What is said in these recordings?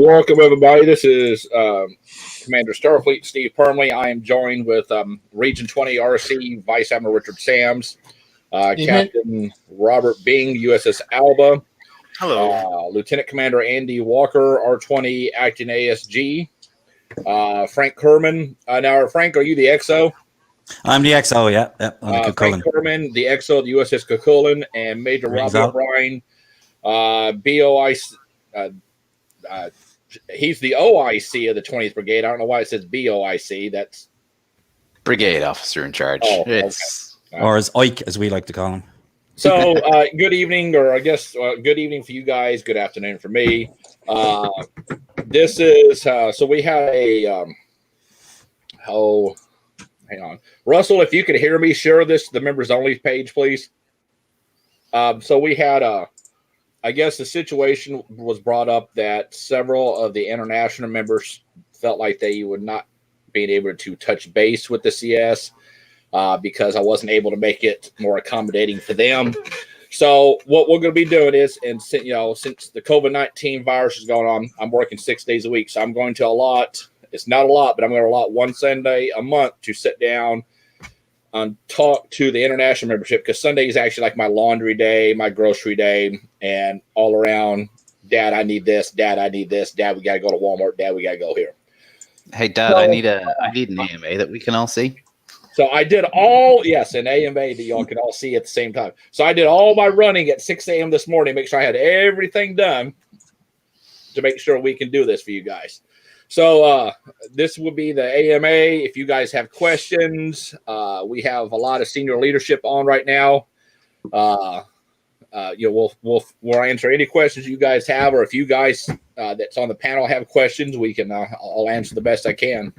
Welcome, everybody. This is Commander Starfleet Steve Permley. I am joined with Region 20 RC Vice Admiral Richard Sams, Captain Robert Bing, USS Alba. Hello. Lieutenant Commander Andy Walker, R20 Acting ASG. Frank Kerman. Now, Frank, are you the XO? I'm the XO, yeah. Frank Kerman, the XO of the USS Cucullin, and Major Robbie O'Brien, BOIC. He's the OIC of the 20th Brigade. I don't know why it says BOIC. That's Brigade Officer in Charge. Oh, okay. Or as Ike, as we like to call him. So, good evening, or I guess good evening for you guys. Good afternoon for me. This is, so we had a, hang on. Russell, if you could hear me, share this to the members only page, please. So we had I guess the situation was brought up that several of the international members felt like they would not be able to touch base with the CS because I wasn't able to make it more accommodating for them. So what we're going to be doing is, and since the COVID-19 virus is going on, I'm working 6 days a week. So I'm going to allot, it's not a lot, but I'm going to allot one Sunday a month to sit down and talk to the international membership, because Sunday is actually like my laundry day, my grocery day, and all around, Dad, I need this. Dad, I need this. Dad, we got to go to Walmart. Dad, we got to go here. Hey, Dad, I need an AMA that we can all see. So I did an AMA that y'all can all see at the same time. So I did all my running at 6 a.m. this morning, make sure I had everything done to make sure we can do this for you guys. So this will be the AMA. If you guys have questions, we have a lot of senior leadership on right now. We'll answer any questions you guys have, or if you guys that's on the panel have questions, we can. I'll answer the best I can.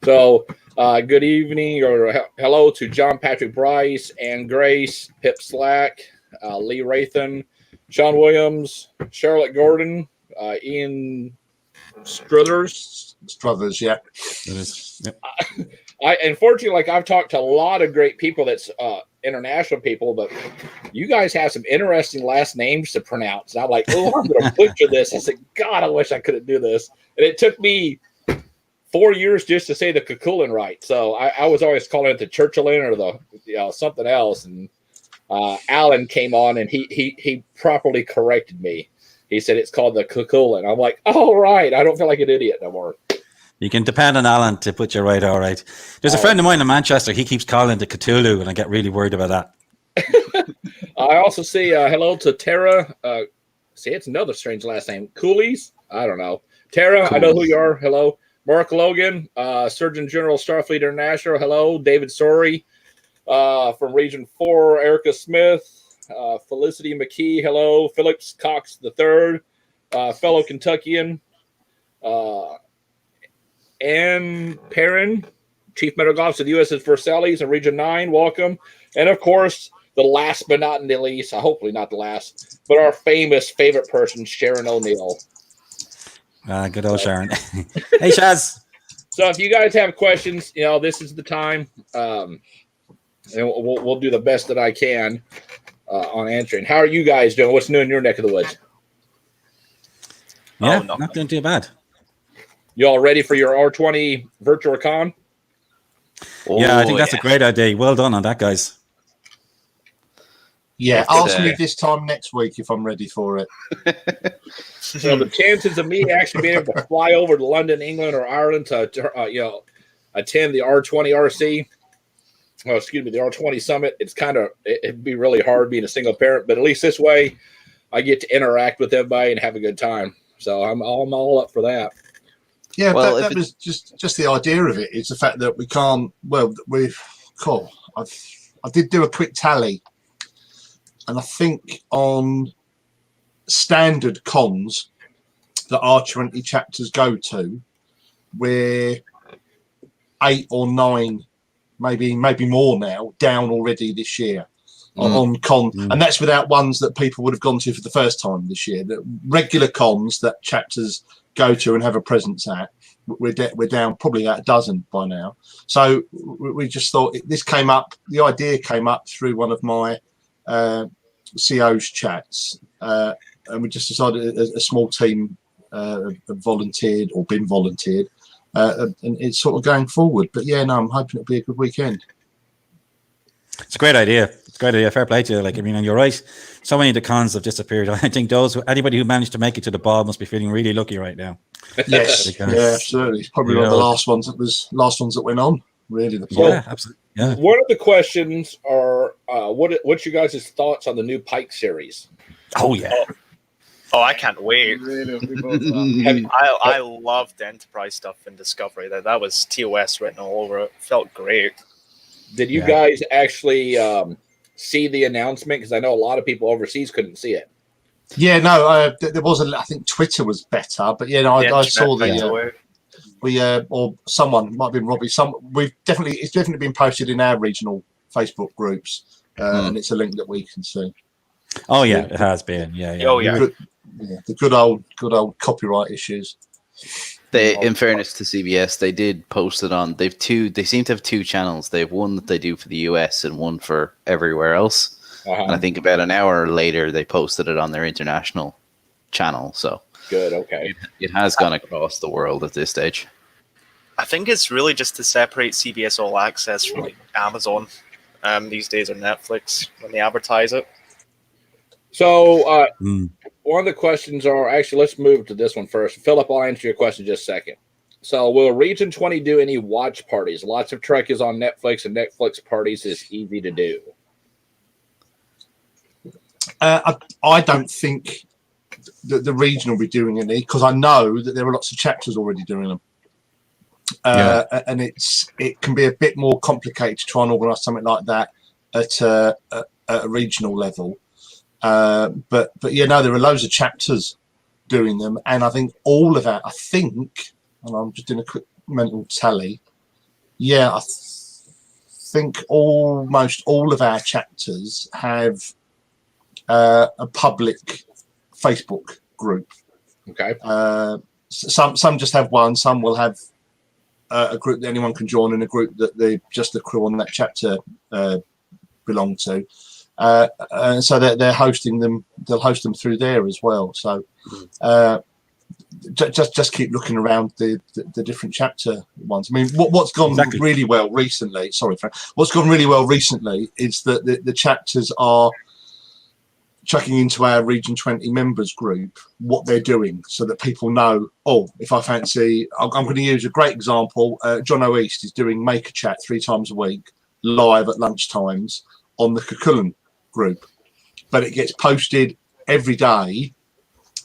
So good evening or hello to John Patrick Bryce, Ann Grace, Pip Slack, Lee Rathan, Sean Williams, Charlotte Gordon, Ian Struthers, yeah. It is. Yep. I unfortunately, I've talked to a lot of great people that's international people, but you guys have some interesting last names to pronounce. And I'm like, I'm going to butcher this. I said, God, I wish I could do this. And it took me 4 years just to say the Cucullin right. So I was always calling it the Churchillin or the something else. And Alan came on and he properly corrected me. He said it's called the Cucullin. I'm like, all right. I don't feel like an idiot no more. You can depend on Alan to put you right, all right. There's a friend of mine in Manchester. He keeps calling it Cthulhu, and I get really worried about that. I also see hello to Tara. It's another strange last name. Coolies? I don't know. Tara, cool. I know who you are. Hello. Mark Logan, Surgeon General Starfleet International. Hello. David Sorey from Region 4. Erica Smith. Felicity McKee, hello. Phillips Cox III, fellow Kentuckian. Ann Perrin, Chief Medical Officer of the USS Versailles in Region 9, welcome. And of course, the last but not the least, hopefully not the last, but our famous favorite person, Sharon O'Neill. Good old Sharon. Hey, Shaz. So if you guys have questions, this is the time. And we'll do the best that I can. On answering. How are you guys doing? What's new in your neck of the woods? Yeah, not doing too bad. You all ready for your R20 virtual con? Yeah, I think that's a great idea. Well done on that, guys. Yeah, ask me this time next week if I'm ready for it. So the chances of me actually being able to fly over to London, England, or Ireland to attend the R20 RC. The R20 Summit, it'd be really hard being a single parent, but at least this way I get to interact with everybody and have a good time. So I'm all up for that. Yeah, well, that was just the idea of it. It's the fact that we can't, I did do a quick tally, and I think on standard cons that R20 chapters go to, we're 8 or 9 maybe more now, down already this year on con. And that's without ones that people would have gone to for the first time this year. The regular cons that chapters go to and have a presence at, we're down probably at a dozen by now. So we just thought this came up, the idea came up through one of my CO's chats, and we just decided a small team have volunteered or been volunteered, and it's sort of going forward. But yeah, no, I'm hoping it'll be a good weekend. It's a great idea. It's a great idea. Fair play to you. Like, I mean, and you're right. So many of the cons have disappeared. I think anybody who managed to make it to the ball must be feeling really lucky right now. Yes, Because, yeah, absolutely. It's probably one of the last ones that went on. Really, the yeah, absolutely. Yeah. One of the questions are, what's your guys' thoughts on the new Pike series? Oh yeah. Oh, I can't wait. Really looking forward to that. I loved the Enterprise stuff in Discovery. That was TOS written all over it. Felt great. Did you guys actually see the announcement? Because I know a lot of people overseas couldn't see it. Yeah, no, there was I think Twitter was better, but yeah, no, I saw or someone might have been Robbie. It's definitely been posted in our regional Facebook groups, and it's a link that we can see. Oh yeah, it has been. Yeah. Oh yeah. The good old copyright issues. In fairness to CBS, they did post it on. They seem to have two channels. They have one that they do for the US and one for everywhere else. And I think about an hour later, they posted it on their international channel. So good. Okay. It has gone across the world at this stage. I think it's really just to separate CBS All Access from like Amazon these days or Netflix when they advertise it. So one of the questions are actually, let's move to this one first. Philip, I'll answer your question in just a second. So will Region 20 do any watch parties? Lots of Trek is on Netflix, and Netflix parties is easy to do. I don't think that the region will be doing any, because I know that there are lots of chapters already doing them. And it can be a bit more complicated to try and organise something like that at a regional level. But yeah, no, there are loads of chapters doing them, and I think all of that. And I'm just doing a quick mental tally. Yeah, I think almost all of our chapters have a public Facebook group. Okay. Some just have one. Some will have a group that anyone can join, and a group that the crew on that chapter belong to. And so they're hosting them. They'll host them through there as well. So just keep looking around the different chapter ones. I mean, what's gone really well recently? Sorry, Frank. What's gone really well recently is that the chapters are chucking into our Region 20 members group what they're doing, so that people know. Oh, if I fancy, I'm going to use a great example. John O'East is doing Maker Chat 3 times a week, live at lunchtimes on the Cucullin group, but it gets posted every day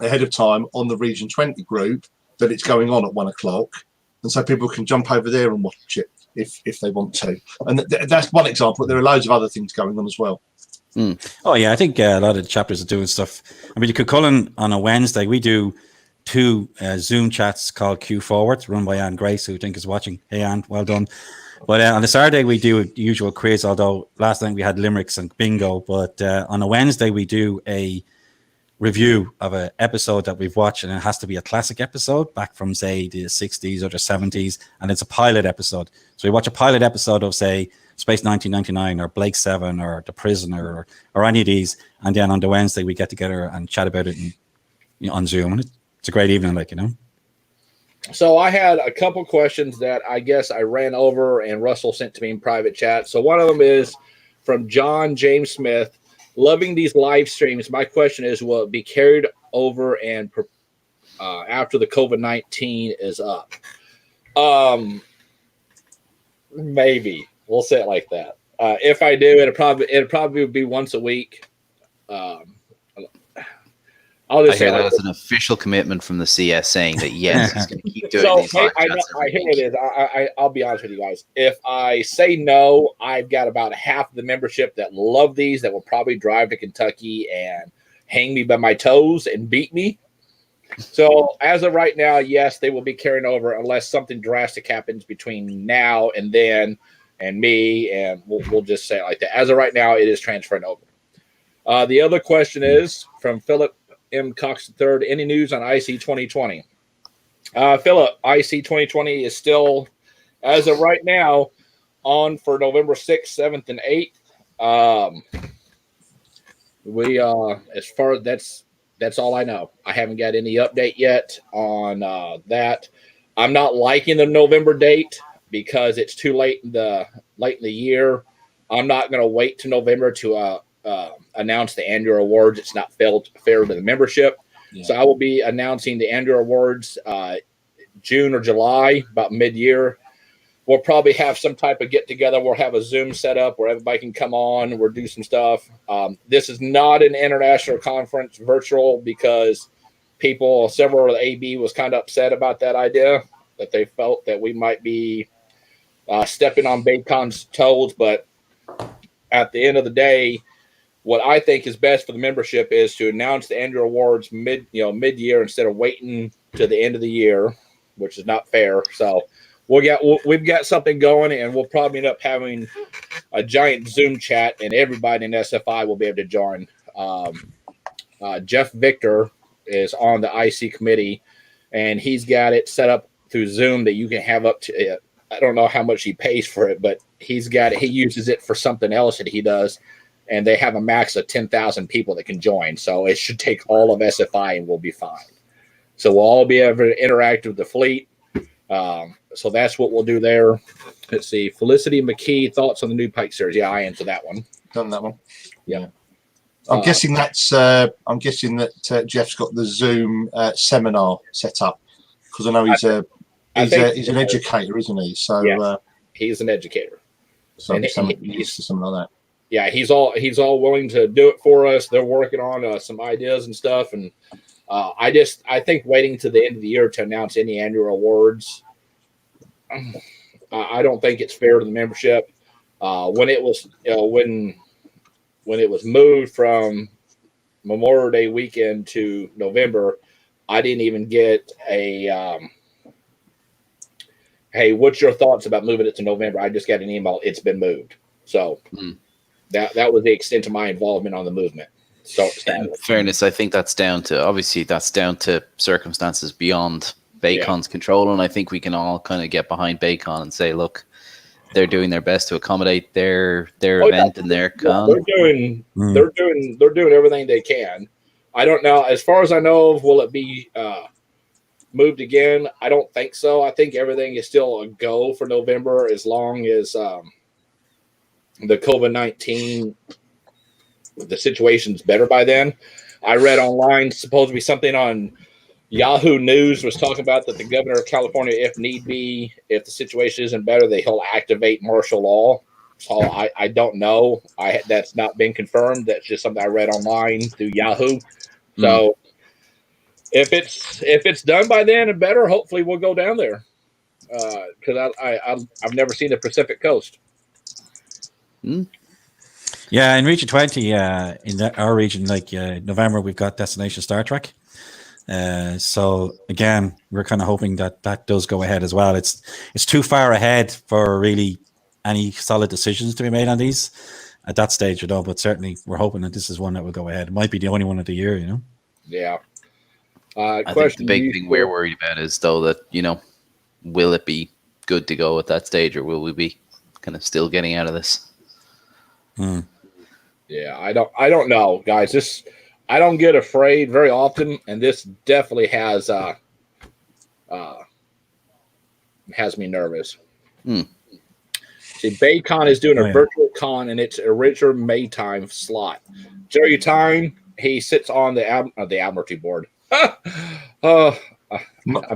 ahead of time on the Region 20 group that it's going on at 1 o'clock, and so people can jump over there and watch it if they want to. And that's one example. There are loads of other things going on as well. Oh yeah, I think a lot of the chapters are doing stuff. I mean, the Cucullin on a Wednesday, we do 2 Zoom chats called Q Forward, run by Anne Grace, who I think is watching. Hey Anne, well done. But on the Saturday we do the usual quiz, although last night we had limericks and bingo. But on a Wednesday we do a review of an episode that we've watched, and it has to be a classic episode back from, say, the 60s or the 70s, and it's a pilot episode. So we watch a pilot episode of, say, Space 1999 or Blake 7 or The Prisoner or any of these, and then on the Wednesday we get together and chat about it on Zoom, and it's a great evening, like, you know. So I had a couple questions that I guess I ran over and Russell sent to me in private chat. So one of them is from John James Smith. Loving these live streams. My question is, will it be carried over and after the COVID-19 is up? Maybe. We'll say it like that. If I do, it'll probably be once a week. I'll just say that's an official commitment from the CS saying that yes, it's going to keep doing these live chats. I hear it is. I'll be honest with you guys. If I say no, I've got about half of the membership that love these that will probably drive to Kentucky and hang me by my toes and beat me. So as of right now, yes, they will be carrying over unless something drastic happens between now and then, and me, and we'll just say it like that. As of right now, it is transferring over. The other question is from Philip M. Cox III. Any news on IC 2020? Philip, IC 2020 is still, as of right now, on for November 6th, 7th, and 8th. We as far as That's all I know. I haven't got any update yet on that. I'm not liking the November date because it's too late in the year. I'm not going to wait to November to announce the annual awards. It's not fair to the membership. Yeah. So I will be announcing the annual awards June or July, about mid-year. We'll probably have some type of get-together. We'll have a Zoom set up where everybody can come on. We'll do some stuff. This is not an international conference, virtual, because several of the AB was kind of upset about that idea, that they felt that we might be stepping on Baycon's toes. But at the end of the day, what I think is best for the membership is to announce the annual awards mid-year instead of waiting to the end of the year, which is not fair. So we've got something going, and we'll probably end up having a giant Zoom chat, and everybody in SFI will be able to join. Jeff Victor is on the IC committee, and he's got it set up through Zoom that you can have up to. I don't know how much he pays for it, but he's got it. He uses it for something else that he does, and they have a max of 10,000 people that can join. So it should take all of SFI, and we'll be fine. So we'll all be able to interact with the fleet. So that's what we'll do there. Let's see. Felicity McKee, thoughts on the new Pike series? Yeah, I answered that one. Done that one. Yeah. I'm guessing that's. I'm guessing that Jeff's got the Zoom seminar set up, because I know he's an educator, isn't he? So yes, he's an educator. So he's something like that. Yeah, he's all willing to do it for us. They're working on some ideas and stuff, and I think waiting to the end of the year to announce any annual awards, I don't think it's fair to the membership. When it was when it was moved from Memorial Day weekend to November, I didn't even get a hey, what's your thoughts about moving it to November? I just got an email. It's been moved. So that was the extent of my involvement on the movement. So, in fairness, I think that's down to circumstances beyond Bacon's control, and I think we can all kind of get behind Bacon and say, look, they're doing their best to accommodate their event and their con. They're doing everything they can. I don't know. As far as I know, will it be moved again? I don't think so. I think everything is still a go for November as long as the COVID-19. The situation's better by then. I read online, supposed to be something on Yahoo News was talking about that the governor of California, if need be, if the situation isn't better, he'll activate martial law. So I don't know. That's not been confirmed. That's just something I read online through Yahoo. So if it's done by then and better, hopefully we'll go down there because I've never seen the Pacific Coast. Yeah, in Region 20, our region, November, we've got Destination Star Trek. So again, we're kind of hoping that does go ahead as well. It's too far ahead for really any solid decisions to be made on these at that stage, but certainly we're hoping that this is one that will go ahead. It might be the only one of the year, Yeah. I think the big thing we're worried about is, though, that, will it be good to go at that stage, or will we be kind of still getting out of this? Yeah, I don't know, guys. I don't get afraid very often, and this definitely has me nervous. See, Baycon is doing a virtual con, and it's a Richard Maytime slot. Jerry Tyne, he sits on the Admiralty board. Not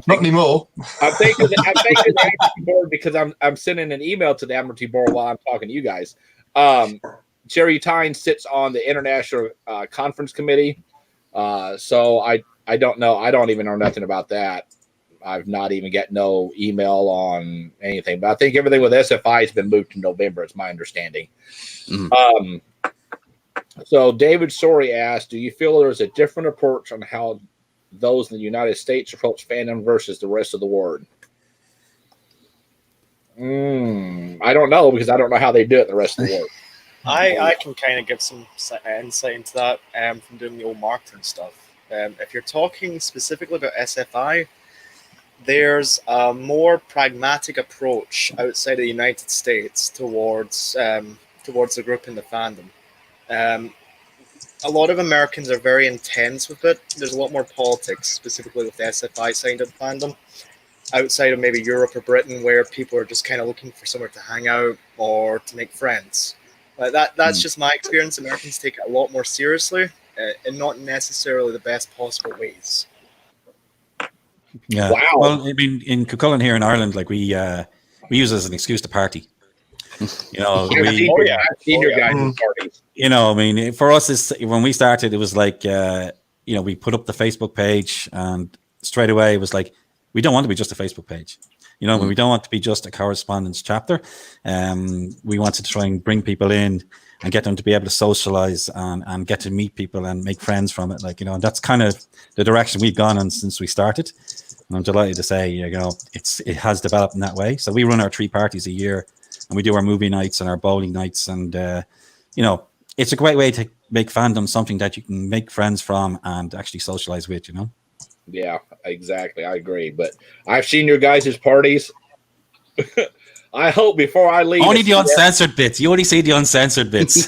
anymore. I'm thinking the Admiralty board because I'm sending an email to the Admiralty board while I'm talking to you guys. Jerry Tyne sits on the International Conference Committee. So I don't know. I don't even know nothing about that. I've not even got no email on anything. But I think everything with SFI has been moved to November. It's my understanding. So David Sorey asked, do you feel there's a different approach on how those in the United States approach fandom versus the rest of the world? I don't know, because I don't know how they do it in the rest of the world. I can kind of give some insight into that from doing the old marketing stuff. If you're talking specifically about SFI, there's a more pragmatic approach outside of the United States towards the group in the fandom. a lot of Americans are very intense with it. There's a lot more politics, specifically with the SFI side of the fandom, outside of maybe Europe or Britain, where people are just kind of looking for somewhere to hang out or to make friends. That's just my experience. Americans take it a lot more seriously, and not necessarily the best possible ways. Yeah. Wow. Well, I mean, in Cuchulainn here in Ireland, like we use it as an excuse to party. You know, I've seen your guys' parties. You know, I mean, for us, when we started, it was like, you know, we put up the Facebook page, and straight away it was like, we don't want to be just a Facebook page. You know, we don't want to be just a correspondence chapter. We wanted to try and bring people in and get them to be able to socialize and get to meet people and make friends from it. Like, you know, and that's kind of the direction we've gone on since we started. And I'm delighted to say, you know, it has developed in that way. So we run our 3 parties a year, and we do our movie nights and our bowling nights. And, you know, it's a great way to make fandom something that you can make friends from and actually socialize with, you know? Yeah, exactly. I agree. But I've seen your guys' parties. I hope before I leave. Only the uncensored bits. You only see the uncensored bits.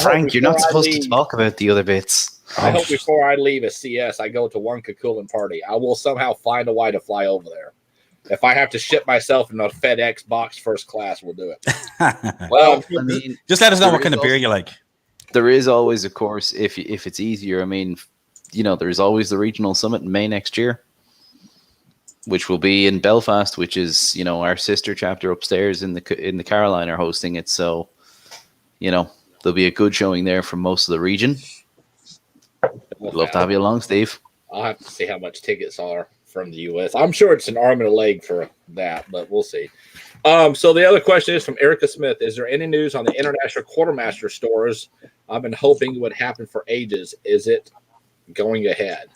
Frank, you're not supposed to talk about the other bits. I hope before I leave a CS, I go to one Cuchulainn party. I will somehow find a way to fly over there. If I have to ship myself in a FedEx box first class, we'll do it. Well, I mean, just let us know what kind of beer you like. There is always, of course, if it's easier. I mean, you know, there's always the regional summit in May next year, which will be in Belfast, which is, you know, our sister chapter upstairs in the Caroline are hosting it. So, you know, there'll be a good showing there from most of the region. We'd love to have you along, Steve. I'll have to see how much tickets are from the U.S. I'm sure it's an arm and a leg for that, but we'll see. So the other question is from Erica Smith. Is there any news on the international quartermaster stores? I've been hoping it would happen for ages. Is it going ahead?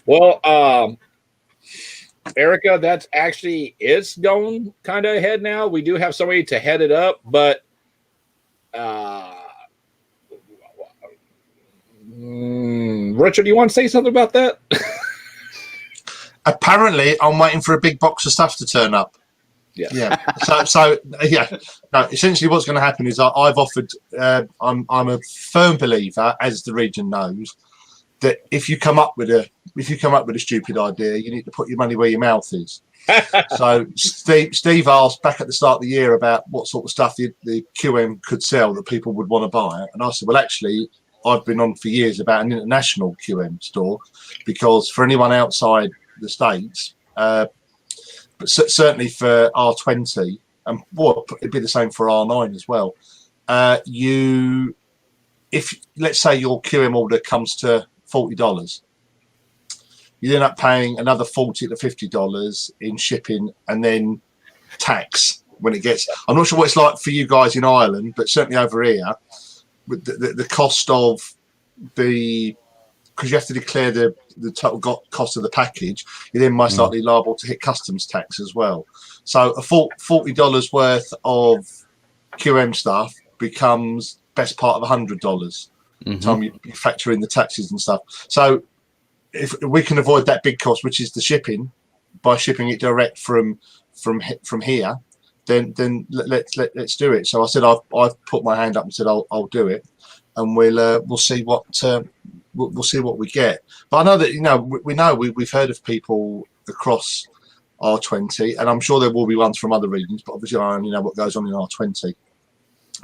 Well, Erica, that's actually it's going kind of ahead now. We do have somebody to head it up, but Richard, do you want to say something about that? Apparently, I'm waiting for a big box of stuff to turn up. Yeah. So yeah. No, essentially, what's going to happen is I've offered. I'm a firm believer, as the region knows, that if you come up with a stupid idea, you need to put your money where your mouth is. So Steve asked back at the start of the year about what sort of stuff the QM could sell that people would want to buy, and I said, well, actually, I've been on for years about an international QM store, because for anyone outside the States, but certainly for R20, and well, it'd be the same for R9 as well. If let's say your QM order comes to $40, you end up paying another $40 to $50 in shipping and then tax when it gets. I'm not sure what it's like for you guys in Ireland, but certainly over here, with the cost of the, because you have to declare the total cost of the package, you're then most likely liable to hit customs tax as well. So a $40 worth of QM stuff becomes best part of $100. Time you factor in the taxes and stuff. So if we can avoid that big cost, which is the shipping, by shipping it direct from here, then let's do it. So I said I've put my hand up and said I'll do it, and we'll see what we'll see what we get. But I know that we've heard of people across R20, and I'm sure there will be ones from other regions, but obviously I only know what goes on in R20.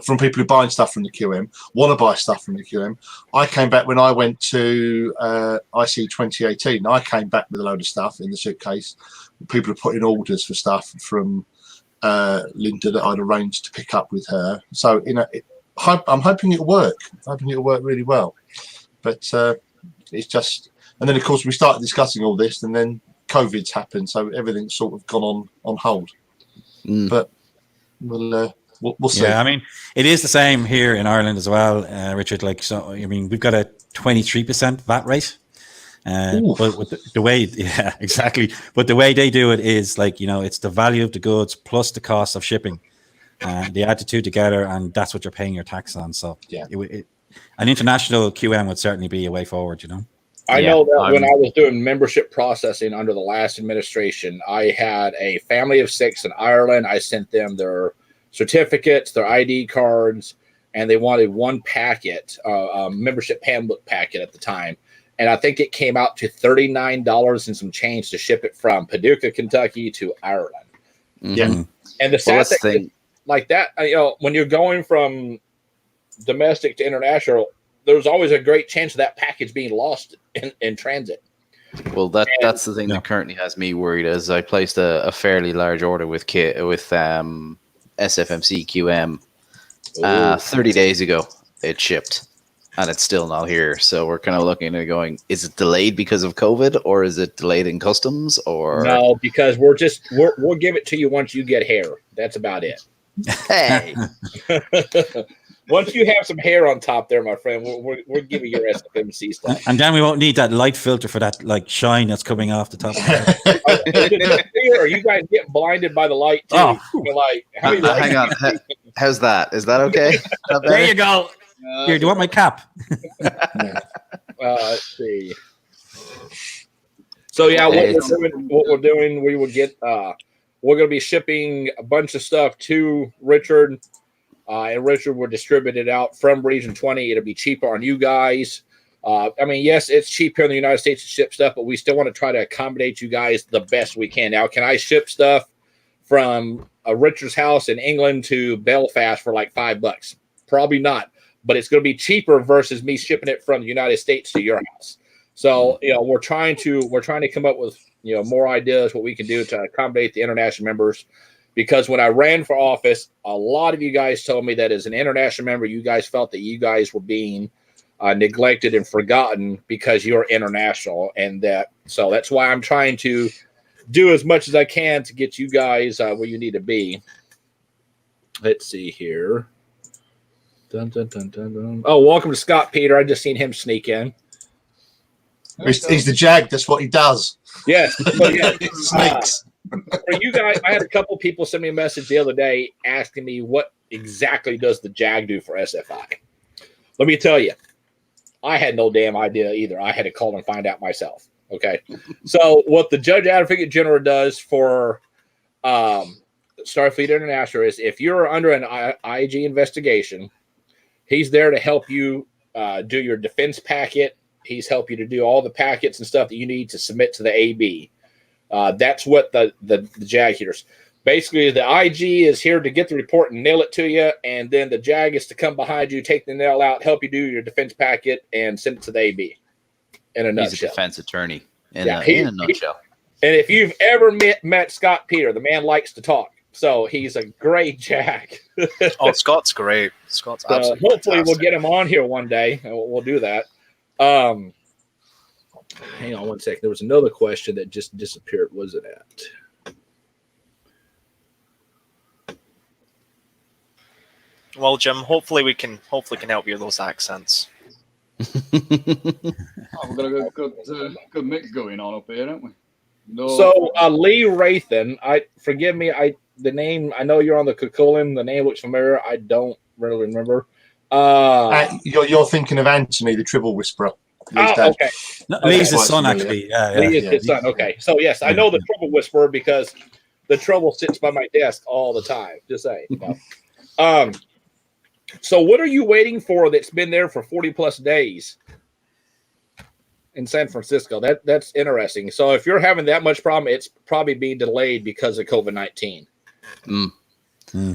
From people who are buying stuff from the QM, want to buy stuff from the QM. I came back when I went to IC 2018. I came back with a load of stuff in the suitcase. People are putting orders for stuff from Linda that I'd arranged to pick up with her. So, I'm hoping it'll work. I'm hoping it'll work really well. But it's just, and then of course we started discussing all this, and then COVID's happened, so everything's sort of gone on hold. But we'll see. Yeah, I mean, it is the same here in Ireland as well, Richard. Like, so, I mean, we've got a 23% VAT rate. But with the way, yeah, exactly. But the way they do it is like, it's the value of the goods plus the cost of shipping. They add the two together, and that's what you're paying your tax on. So, yeah, an international QM would certainly be a way forward, I know that when I was doing membership processing under the last administration, I had a family of 6 in Ireland. I sent them their certificates, their ID cards, and they wanted one packet, membership handbook packet at the time. And I think it came out to $39 and some change to ship it from Paducah, Kentucky to Ireland. Yeah. And the sad thing is, like that, when you're going from domestic to international, there's always a great chance of that package being lost in transit. Well, that's the thing that currently has me worried. As I placed a fairly large order with SFMC QM 30 days ago. It shipped, and it's still not here. So we're kind of looking at it going, is it delayed because of COVID, or is it delayed in customs? Or no, because we'll give it to you once you get hair. That's about it. Hey. Once you have some hair on top there, my friend, we'll give you your SFMC stuff. And then we won't need that light filter for that like shine that's coming off the top. Or you guys get blinded by the light too. Oh. You're like, hang on. How's that? Is that okay? There you go. Here, do you want my cap? Let's see. So yeah, what we're doing, we will get. We're going to be shipping a bunch of stuff to Richard. And Richard will distribute it out from Region 20. It'll be cheaper on you guys. Yes, it's cheap here in the United States to ship stuff, but we still want to try to accommodate you guys the best we can. Now, can I ship stuff from Richard's house in England to Belfast for like $5? Probably not, but it's going to be cheaper versus me shipping it from the United States to your house. So, we're trying to come up with, more ideas what we can do to accommodate the international members. Because when I ran for office, a lot of you guys told me that as an international member, you guys felt that you guys were being neglected and forgotten because you're international. And so that's why I'm trying to do as much as I can to get you guys where you need to be. Let's see here. Dun, dun, dun, dun, dun. Oh, welcome to Scott Peter. I just seen him sneak in. He's the Jag. That's what he does. Yes. So, yeah, Snakes. For you guys, I had a couple people send me a message the other day asking me what exactly does the JAG do for SFI. Let me tell you, I had no damn idea either. I had to call and find out myself. Okay, so what the Judge Advocate General does for Starfleet International is if you're under an IG investigation, he's there to help you do your defense packet. He's helped you to do all the packets and stuff that you need to submit to the AB. That's what the JAG hears. Basically, the IG is here to get the report and nail it to you, and then the JAG is to come behind you, take the nail out, help you do your defense packet, and send it to the AB. In a nutshell. He's a defense attorney in a nutshell. And if you've ever met Scott Peter, the man likes to talk. So he's a great JAG. Oh, Scott's great. Scott's absolutely hopefully fantastic. We'll get him on here one day. We'll do that. Hang on one second. There was another question that just disappeared. What was it at? Well, Jim, hopefully we can help you with those accents. We've got a good mix going on up here, haven't we? No. So Lee Rathan, forgive me, the name, I know you're on the Kukulin. The name looks familiar. I don't really remember. You're thinking of Anthony, the Tribble Whisperer. Okay. No, Lee's his son, actually. Lee is his son. Okay. So, yes, I know the Trouble Whisperer because the Trouble sits by my desk all the time. Just saying. So what are you waiting for that's been there for 40-plus days in San Francisco? That's interesting. So if you're having that much problem, it's probably being delayed because of COVID-19.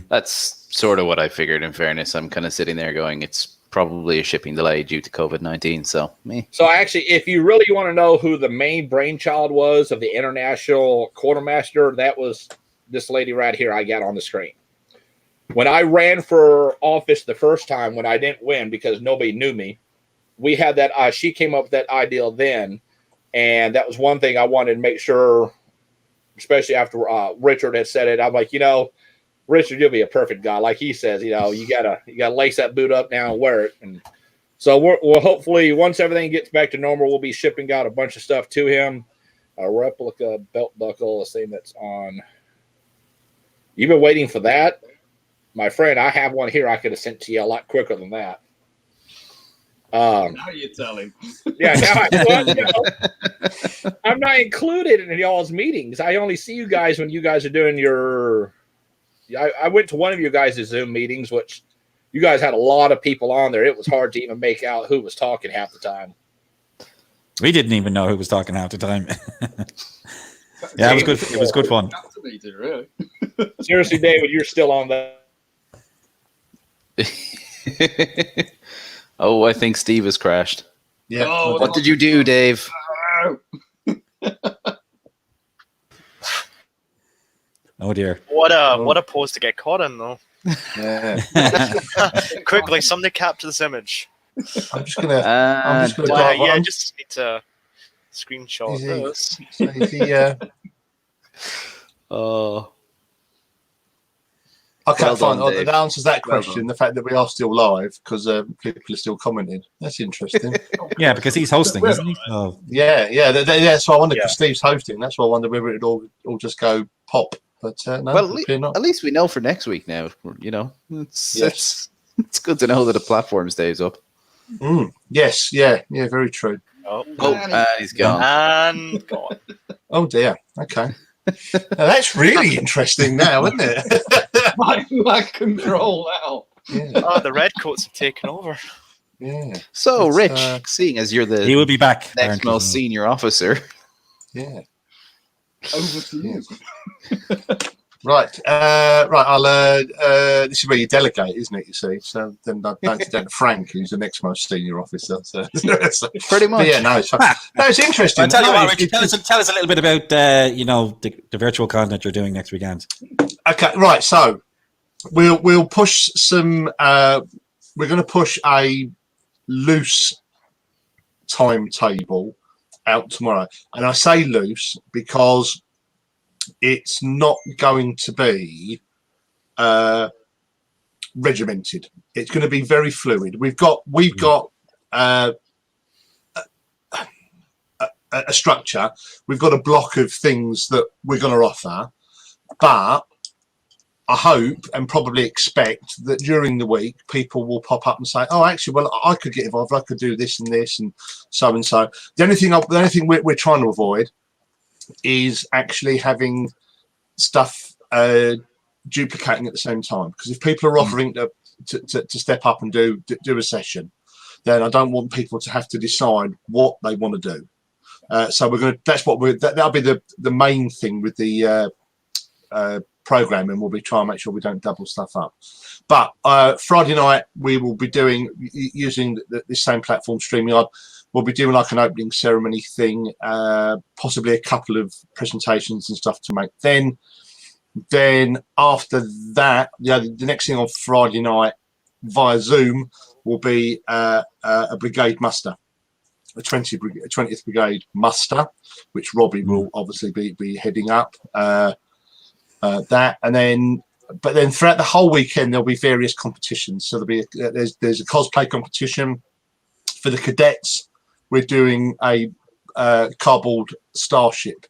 That's sort of what I figured, in fairness. I'm kind of sitting there going, it's probably a shipping delay due to COVID-19. So actually, if you really want to know who the main brainchild was of the international quartermaster, that was this lady right here I got on the screen. When I ran for office the first time, when I didn't win because nobody knew me, we had that. She came up with that ideal then, and that was one thing I wanted to make sure, especially after Richard had said it. I'm like, Richard, you'll be a perfect guy, like he says. You gotta lace that boot up now and wear it. And so we'll hopefully once everything gets back to normal, we'll be shipping out a bunch of stuff to him. A replica belt buckle, the same that's on. You've been waiting for that? My friend, I have one here I could have sent to you a lot quicker than that. Now you're telling. Yeah, I'm not included in y'all's meetings. I only see you guys when you guys are doing your. I went to one of you guys' Zoom meetings, which You guys had a lot of people on there. It was hard to even make out who was talking half the time. We didn't even know who was talking half the time. Yeah, it was good. It was good fun. Really. Seriously, David, you're still on that. Oh, I think Steve has crashed. Yeah. Oh, What did you do, Dave? Oh dear. What a pose to get caught in, though. Yeah. Quickly, somebody capture this image. I'm just gonna Well, dive yeah, on. just need to screenshot Is he- this. So is he, Oh, I can't Well done, find Dave. that answers that Well question. done. The fact that we are still live because people are still commenting. That's interesting. Yeah, because he's hosting, isn't he? Oh, yeah. That's why I wonder Yeah. because Steve's hosting. That's why I wonder whether it'd all just go pop. But no, well, appear not. at least we know for next week now. You know, Yes. it's good to know that the platform stays up. Yes, yeah, very true. Oh, Oh, he's gone. and gone. Oh dear. Okay. Now, that's really interesting now, isn't it? My control now. Yeah. Oh, the red coats have taken over. Yeah. So, It's, Rich, seeing as you're the he will be back. next apparently. most senior officer, Yeah. Over to you. Right. Right. I'll. This is where you delegate, isn't it? You see. So then I don't down to Frank, who's the next most senior officer. So, pretty much. But yeah, no, it's interesting. I'll tell you No, what, it's- Richard, tell us a little bit about the virtual content you're doing next weekend. Okay, right. So we'll push some. We're going to push a loose timetable out tomorrow, and I say loose because it's not going to be regimented. It's going to be very fluid. We've got a structure. We've got a block of things that we're going to offer, but I hope and probably expect that during the week people will pop up and say, "Oh, actually, well, I could get involved. I could do this and this and so and so." The only thing we're trying to avoid is actually having stuff duplicating at the same time. Because if people are offering to step up and do a session, then I don't want people to have to decide what they want to do. So we're going to. That's what that'll be the main thing with the programming. We'll be trying to make sure we don't double stuff up. But Friday night we will be doing using this same platform, StreamYard. We'll be doing like an opening ceremony thing, possibly a couple of presentations and stuff to make. Then after that, the next thing on Friday night via Zoom will be a brigade muster, a 20th Brigade muster, which Robbie will obviously be heading up. That and then. But then throughout the whole weekend there'll be various competitions. So there's a cosplay competition for the cadets. We're doing a cardboard starship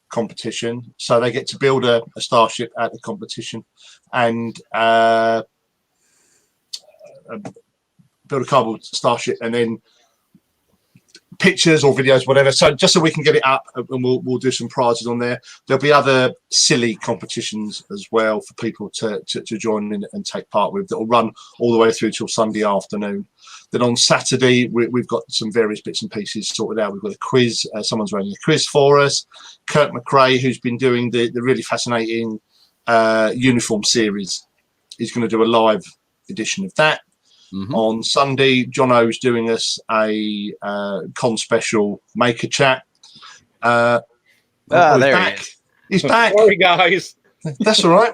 competition, so they get to build a starship at the competition and build a cardboard starship, and then pictures or videos, whatever. So just so we can get it up, and we'll do some prizes on there. There'll be other silly competitions as well for people to join in and take part with. That'll run all the way through till Sunday afternoon. Then on Saturday we've got some various bits and pieces sorted out. We've got a quiz. Someone's running a quiz for us. Kurt McRae, who's been doing the really fascinating uniform series, is going to do a live edition of that. Mm-hmm. On Sunday, Jono's doing us a con special maker chat. There back. He's back. Sorry, guys. That's all right.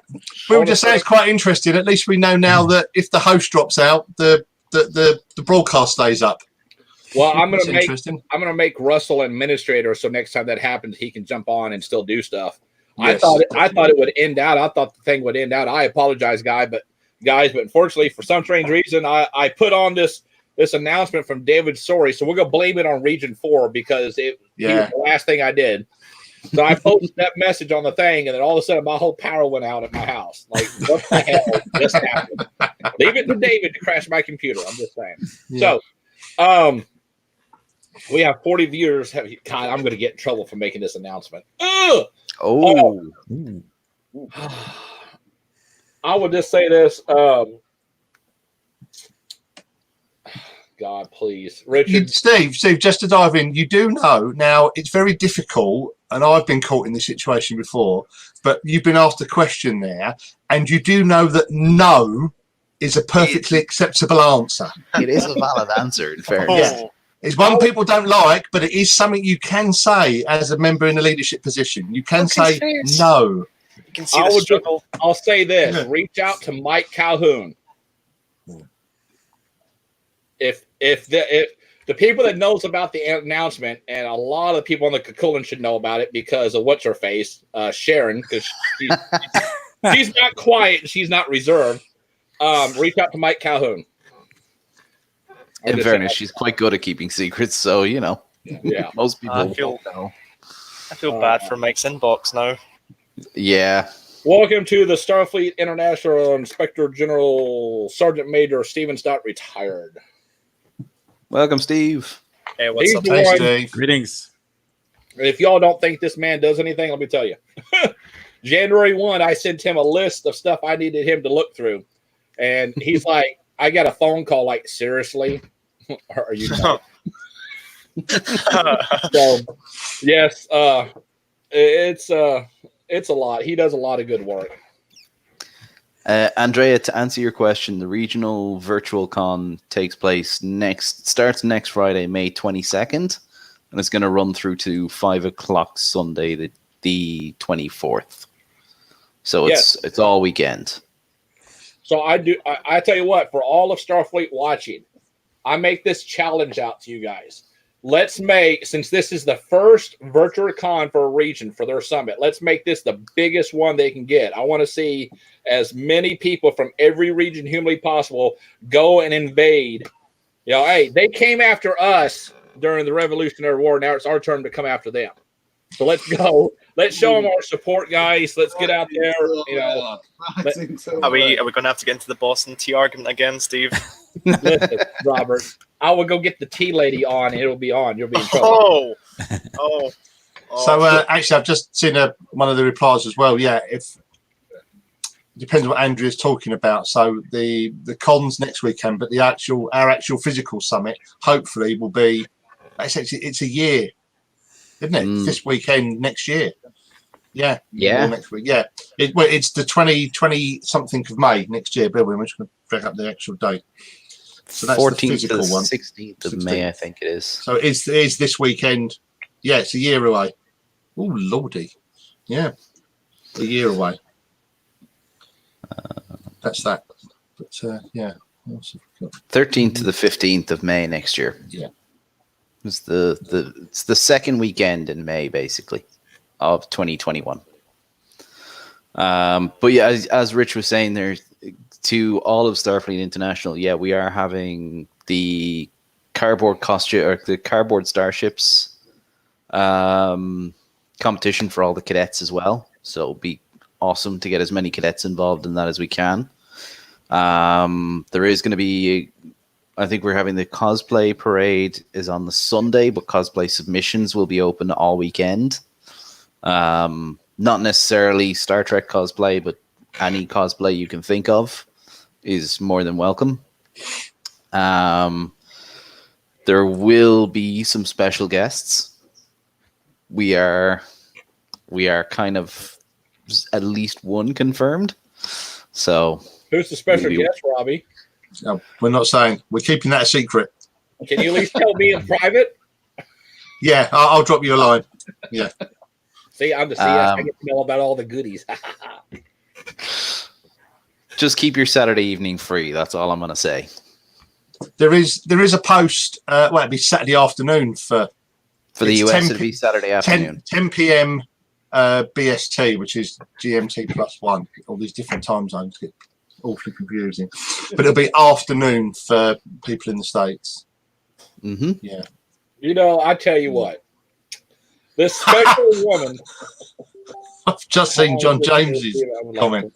We were just saying it's quite interesting. At least we know now that if the host drops out, the broadcast stays up. Well, I'm gonna make Russell administrator, so next time that happens, he can jump on and still do stuff. Yes, I thought it would end out. I thought the thing would end out. I apologize, guys, but unfortunately, for some strange reason, I put on this announcement from David Sorey, so we're gonna blame it on Region 4 because he was the last thing I did. So I posted that message on the thing, and then all of a sudden, my whole power went out at my house. Like, what the hell just happened? Leave it to David to crash my computer. I'm just saying. Yeah. So, we have 40 viewers. God, I'm going to get in trouble for making this announcement. Ugh! Oh. I would just say this. God, please. Richard. Steve, just to dive in, you do know now it's very difficult, and I've been caught in this situation before, but you've been asked a question there, and you do know that no is a perfectly acceptable answer. It is a valid answer, in fairness. Yeah. It's one people don't like, but it is something you can say as a member in a leadership position. You can say no. You can see the struggle. I'll say this. Reach out to Mike Calhoun. If the people that knows about the announcement, and a lot of the people on the Cucullin should know about it because of what's her face, Sharon, because she's not quiet and she's not reserved. Reach out to Mike Calhoun. In fairness, she's quite good at keeping secrets, so yeah, most people don't know. I feel bad for Mike's inbox now. Yeah. Welcome to the Starfleet International Inspector General Sergeant Major Stephen Stott, retired. Welcome, Steve. Hey, what's up? Hey, Steve. Greetings. If y'all don't think this man does anything, let me tell you. January 1, I sent him a list of stuff I needed him to look through. And he's like, I got a phone call, like, seriously? Are you so, yes, it's a lot. He does a lot of good work. Andrea, to answer your question, the regional virtual con starts next Friday, May 22nd, and it's going to run through to 5 o'clock Sunday, the 24th. So it's all weekend. So I tell you what, for all of Starfleet watching, I make this challenge out to you guys. Let's make, since this is the first virtual con for a region for their summit, let's make this the biggest one they can get. I want to see as many people from every region humanly possible go and invade. Hey, they came after us during the Revolutionary War. Now it's our turn to come after them. So let's go. Let's show them our support, guys. Let's get out there. Are we going to have to get into the Boston tea argument again, Steve? Listen, Robert, I will go get the tea lady on, and it'll be on. You'll be in trouble. Oh. So actually, I've just seen one of the replies as well. Yeah, if it depends on what Andrea's talking about. So the cons next weekend, but our actual physical summit hopefully will be. It's a year, isn't it? This weekend next year. Yeah. Next week. Yeah. It's the 20 something of May next year. But we're just going to bring up the actual date. So that's 14th the physical to one. 16th of May, I think it is. So it's this weekend. Yeah, it's a year away. Oh, lordy. Yeah. A year away. That's that. But yeah. 13th to the 15th of May next year. Yeah. It's the second weekend in May, basically, of 2021. But yeah, as Rich was saying there, to all of Starfleet International, yeah, we are having the cardboard costume or the cardboard starships competition for all the cadets as well. So it'll be awesome to get as many cadets involved in that as we can. There is going to be, I think we're having the cosplay parade is on the Sunday, but cosplay submissions will be open all weekend. Not necessarily Star Trek cosplay, but any cosplay you can think of is more than welcome. There will be some special guests. We are kind of at least one confirmed. So who's the special guest, Robbie? No, we're not saying. We're keeping that a secret. Can you at least tell me in private? Yeah, I'll drop you a line. Yeah. See, I'm the CS. I get to know about all the goodies. Just keep your Saturday evening free. That's all I'm going to say. There is a post. It'd be Saturday afternoon for the US. It'd be Saturday afternoon, 10 p.m. BST, which is GMT +1. All these different time zones get awfully confusing, but it'll be afternoon for people in the States. Mm-hmm. Yeah. I tell you what, this special woman. I've just seen John James's comment.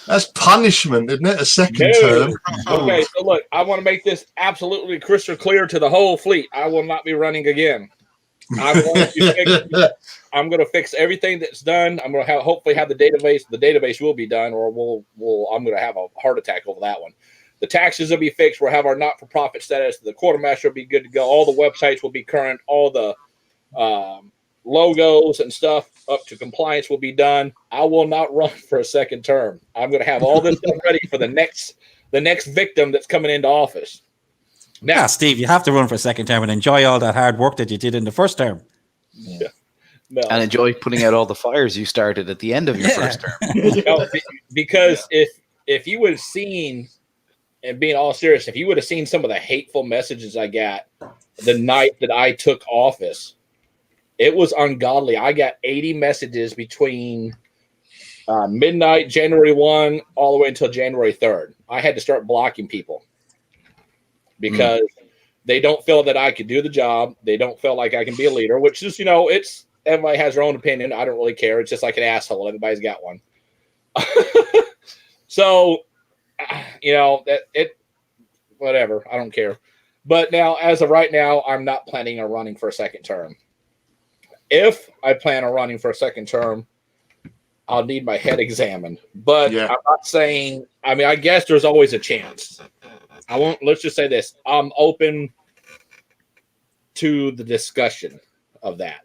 That's punishment, isn't it? A second term. Okay, so look, I want to make this absolutely crystal clear to the whole fleet. I will not be running again. I'm going to fix everything that's done. I'm going to hopefully have the database. The database will be done, or I'm going to have a heart attack over that one. The taxes will be fixed. We'll have our not-for-profit status. The quartermaster will be good to go. All the websites will be current. All the logos and stuff up to compliance will be done. I will not run for a second term. I'm going to have all this stuff ready for the next victim that's coming into office. Now, Steve, you have to run for a second term and enjoy all that hard work that you did in the first term. Yeah. No. And enjoy putting out all the fires you started at the end of your first term. Because if you would have seen, and being all serious, if you would have seen some of the hateful messages I got the night that I took office, it was ungodly. I got 80 messages between midnight, January 1, all the way until January 3rd. I had to start blocking people because they don't feel that I could do the job. They don't feel like I can be a leader, which is, it's everybody has their own opinion. I don't really care. It's just like an asshole. Everybody's got one. So, whatever. I don't care. But now, as of right now, I'm not planning on running for a second term. If I plan on running for a second term, I'll need my head examined. But I'm not saying, I guess there's always a chance. Let's just say this. I'm open to the discussion of that.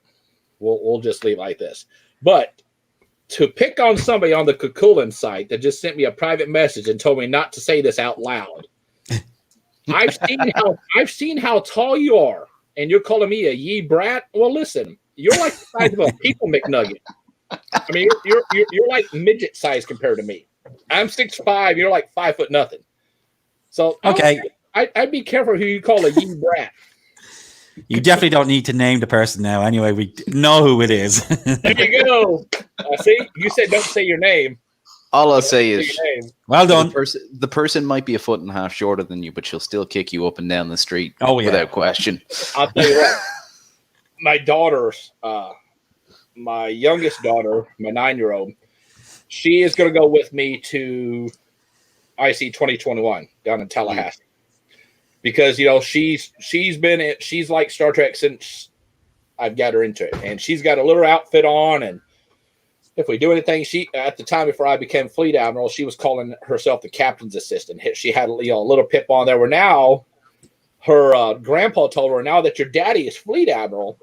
We'll just leave it like this. But to pick on somebody on the Kukulin site that just sent me a private message and told me not to say this out loud. I've seen how tall you are, and you're calling me a ye brat. Well, listen, you're like the size of a people McNugget. You're like midget size compared to me. I'm 6'5", you're like 5 foot nothing. So okay, I'd be careful who you call a ye brat. You definitely don't need to name the person now. Anyway, we know who it is. There you go. See, you said don't say your name. All I'll say is, well done. The person might be a foot and a half shorter than you, but she'll still kick you up and down the street without question. I'll tell you what. My daughter's, my youngest daughter, my 9-year-old, she is going to go with me to IC 2021 down in Tallahassee. Because, she's like Star Trek since I've got her into it. And she's got a little outfit on. And if we do anything, at the time before I became Fleet Admiral, she was calling herself the captain's assistant. She had a little pip on there where now her grandpa told her, now that your daddy is Fleet Admiral,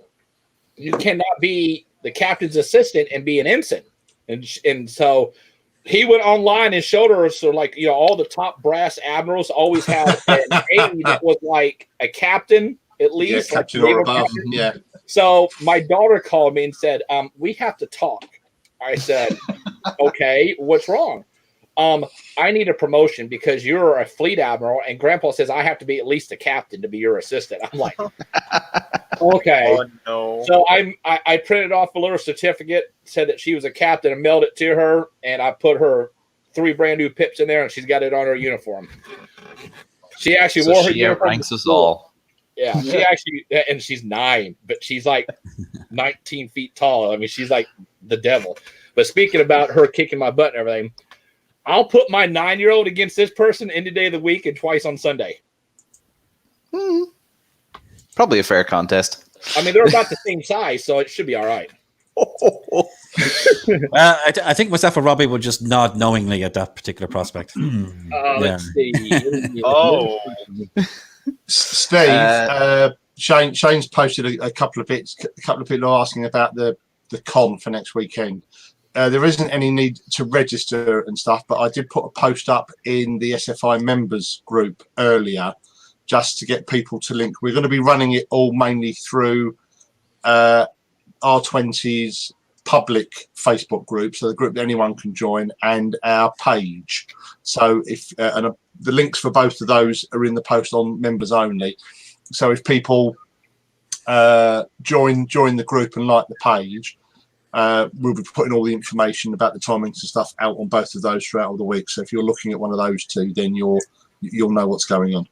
you cannot be the captain's assistant and be an ensign. And so he went online and showed her, so all the top brass admirals always have an aide that was like a captain, at least. Yeah, captain or above. Yeah. So my daughter called me and said, we have to talk. I said, okay, what's wrong? I need a promotion because you're a fleet admiral, and Grandpa says I have to be at least a captain to be your assistant. I'm like, okay. Oh, no. So I printed off a little certificate, said that she was a captain, and mailed it to her, and I put her 3 brand new pips in there, and she's got it on her uniform. She actually wore her uniform. Ranks us all. Yeah, she actually, and she's 9, but she's like 19 feet tall. She's like the devil. But speaking about her kicking my butt and everything, I'll put my 9-year-old against this person any day of the week and twice on Sunday. Probably a fair contest. They're about the same size, so it should be all right. I think myself and Robbie will just nod knowingly at that particular prospect. Let's see. Steve, Shane's posted a couple of bits. A couple of people are asking about the con for next weekend. There isn't any need to register and stuff, but I did put a post up in the SFI members group earlier just to get people to link. We're going to be running it all mainly through R20's public Facebook group, so the group that anyone can join, and our page. So if the links for both of those are in the post on members only. So if people join the group and like the page, we'll be putting all the information about the timings and stuff out on both of those throughout all the week. So if you're looking at one of those two, then you'll know what's going on.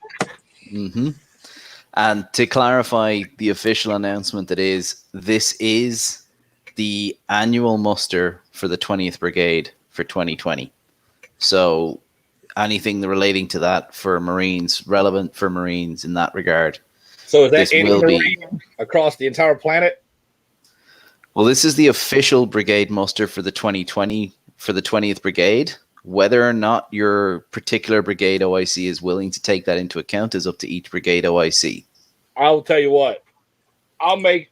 Mm-hmm. And to clarify the official announcement, this is the annual muster for the 20th Brigade for 2020. So anything relating to that for Marines, relevant for Marines in that regard, So is that This any will be. Marine across the entire planet? Well, this is the official brigade muster for the 2020 for the 20th Brigade. Whether or not your particular brigade OIC is willing to take that into account is up to each brigade OIC. I'll tell you what. We'll make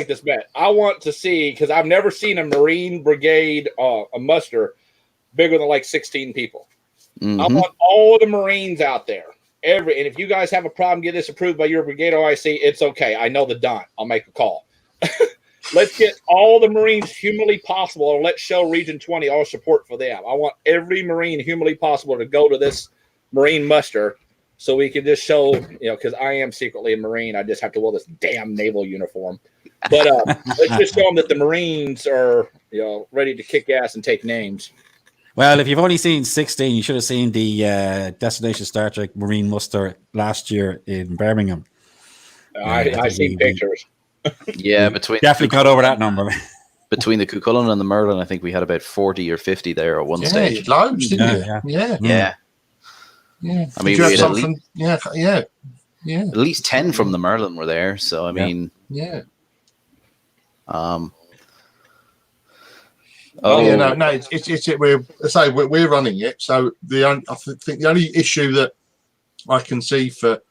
this bet. I want to see, because I've never seen a Marine brigade, a muster bigger than like 16 people. Mm-hmm. I want all the Marines out there. And if you guys have a problem getting this approved by your brigade OIC, it's okay. I know the Don. I'll make a call. Let's get all the Marines humanly possible, or let's show Region 20 our support for them. I want every Marine humanly possible to go to this Marine muster so we can just show, because I am secretly a Marine. I just have to wear this damn naval uniform. But let's just show them that the Marines are, ready to kick ass and take names. Well, if you've only seen 16, you should have seen the Destination Star Trek Marine muster last year in Birmingham. I see pictures. Yeah, between definitely got over that number. Between the Cuchulainn and the Merlin, I think we had about 40 or 50 there at one stage. Loads, didn't you? Yeah. I mean, you we have something? Yeah. At least 10 from the Merlin were there. So I mean, yeah. No, we're running it. So I think the only issue that I can see for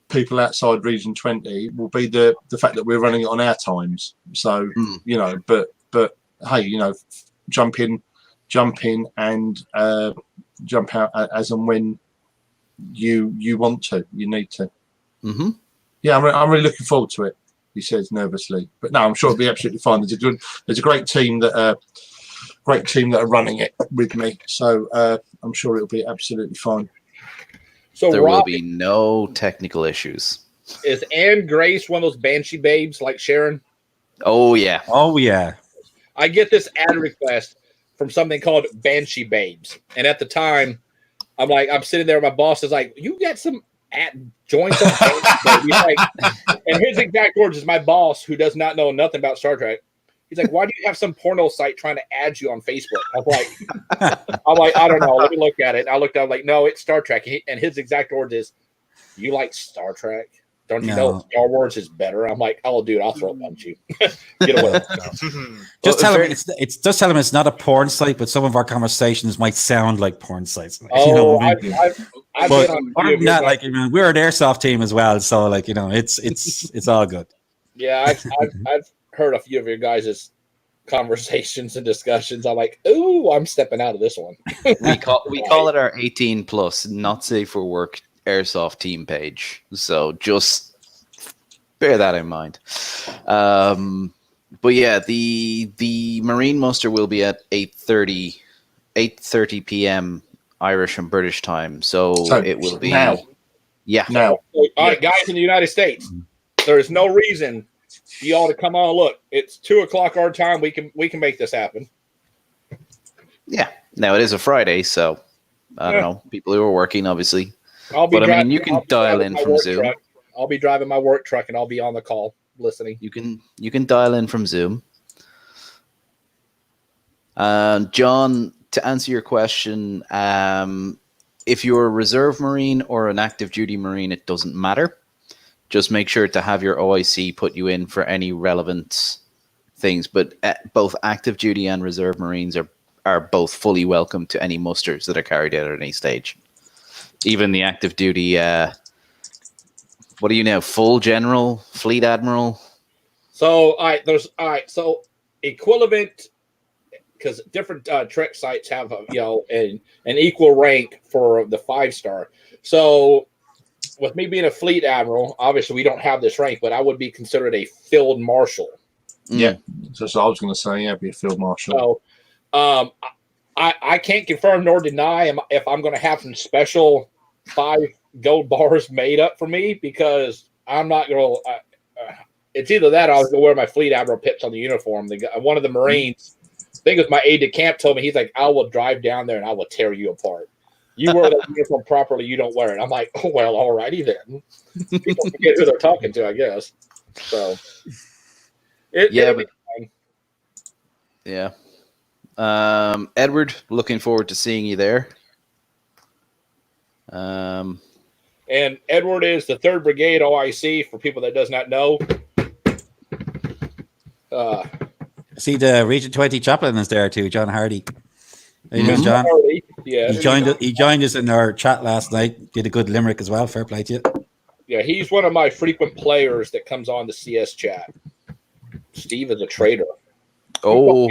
people outside Region 20 will be the fact that we're running it on our times. So but hey, jump in and jump out as and when you want to. You need to. Mm-hmm. Yeah, I'm really looking forward to it. He says nervously, but no, I'm sure it'll be absolutely fine. There's a great team that are running it with me, so I'm sure it'll be absolutely fine. So there will be no technical issues. Is Anne Grace one of those Banshee babes like Sharon? Oh yeah. I get this ad request from something called Banshee Babes, and at the time, I'm sitting there. My boss is like, "You got some joints on Banshee Babes?" And his exact words is my boss, who does not know nothing about Star Trek. He's like, "Why do you have some porno site trying to add you on Facebook?" I'm like, I don't know. Let me look at it. And I looked at it, like, no, it's Star Trek. And his exact words is, "You like Star Trek? Don't you know Star Wars is better?" I'm like, "Oh, dude, I'll throw it at you. Get away." Just tell him it's not a porn site, but some of our conversations might sound like porn sites. Oh, I've but other than that, we're an airsoft team as well, so it's all good. Yeah, I've heard a few of your guys' conversations and discussions. I'm like, ooh, I'm stepping out of this one. we call it our 18 plus not safe for work airsoft team page. So just bear that in mind. But yeah, the Marine muster will be at 8:30 p.m. Irish and British time. So it will be now. Yeah. Now. All right, guys in the United States, there is no reason for y'all to come on. Look, it's 2:00 our time. We can make this happen. Yeah. Now it is a Friday, so I don't know. People who are working, obviously. You can dial in from Zoom. Truck. I'll be driving my work truck, and I'll be on the call listening. You can dial in from Zoom. John, to answer your question, if you're a reserve Marine or an active duty Marine, it doesn't matter. Just make sure to have your OIC put you in for any relevant things. But both active duty and reserve Marines are both fully welcome to any musters that are carried out at any stage. Even the active duty, what are you now? Full general, fleet admiral? So, so equivalent, because different Trek sites have an equal rank for the 5-star. So, with me being a fleet admiral, obviously we don't have this rank, but I would be considered a field marshal. Yeah, that's what I was going to say. Yeah, be a field marshal. So, I can't confirm nor deny if I'm going to have some special 5 gold bars made up for me, because I'm not going to. It's either that or I was going to wear my fleet admiral pips on the uniform. One of the Marines, I think it was my aide de camp, told me, he's like, "I will drive down there and I will tear you apart. You wear that uniform properly, you don't wear it." I'm like, "Oh, well, all righty then." People forget who they're talking to, I guess. So, yeah. Edward, looking forward to seeing you there. And And Edward is the 3rd Brigade OIC, for people that does not know. See, the Region 20 chaplain is there too, John Hardy. How you doing, John? Hardy, yes. He joined us in our chat last night. Did a good limerick as well. Fair play to you. Yeah, he's one of my frequent players that comes on the CS chat. Steve is a traitor. Oh.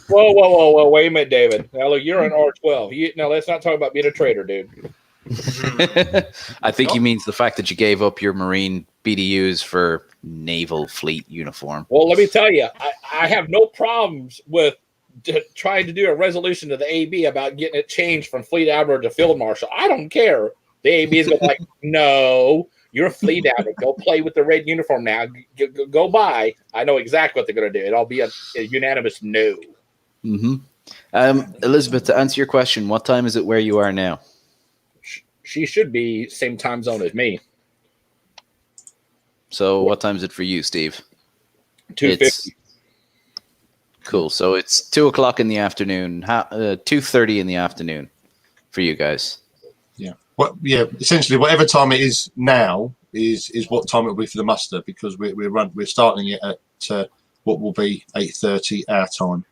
Whoa. Wait a minute, David. Now, look, you're an R12. Now, let's not talk about being a traitor, dude. I think he means the fact that you gave up your Marine BDUs for Naval Fleet uniform. Well, let me tell you, I have no problems with trying to do a resolution to the AB about getting it changed from Fleet Admiral to Field Marshal. I don't care. The AB is going to be like, no, you're a Fleet Admiral. Go play with the red uniform now. Go by. I know exactly what they're going to do. It'll be a unanimous no. Elizabeth, to answer your question, what time is it where you are now? She should be same time zone as me. So what time is it for you, Steve? 2:50. Cool. So it's 2:00 in the afternoon, 2:30 in the afternoon for you guys. Yeah. Well, yeah. Essentially, whatever time it is now is what time it will be for the muster, because we're starting it at what will be 8:30 our time,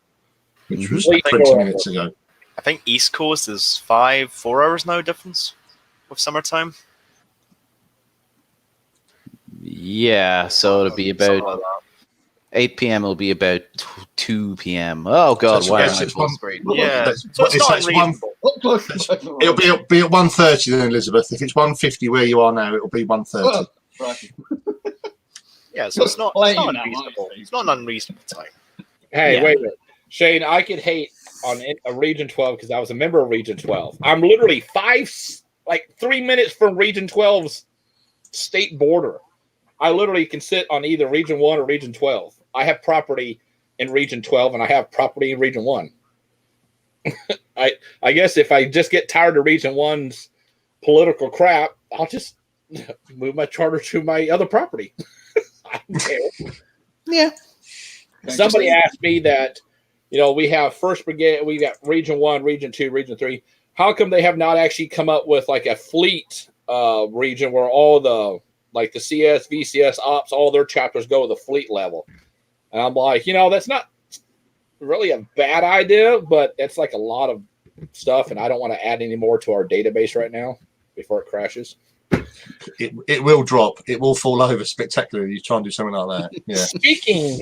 which was 20 minutes ago. I think East Coast is 4 hours now difference with summertime. Yeah, so it'll be about 8 p.m. It'll be about 2 p.m. Oh God, So why yes, am I it's full one- screen? Yeah, It's- so it's it's- not it's one- unreasonable. It'll be at 1:30 then, Elizabeth. If it's 1:50 where you are now, it'll be 1:30. Right. Yeah, so it's not Playing now, unreasonable. I It's not an unreasonable time. Hey, Yeah. wait a minute. Shane, I could hate on a Region 12 because I was a member of Region 12. I'm literally 3 minutes from Region 12's state border. I literally can sit on either Region 1 or Region 12. I have property in Region 12 and I have property in Region 1. I guess if I just get tired of Region 1's political crap, I'll just move my charter to my other property. I don't care. Yeah. Somebody asked me that, we have 1st Brigade, we got Region 1, Region 2, Region 3. How come they have not actually come up with like a fleet region where all the CS, VCS, Ops, all their chapters go to the fleet level? And I'm like, that's not really a bad idea, but it's like a lot of stuff, and I don't want to add any more to our database right now before it crashes. It will drop. It will fall over spectacularly. You try and do something like that. Yeah. Speaking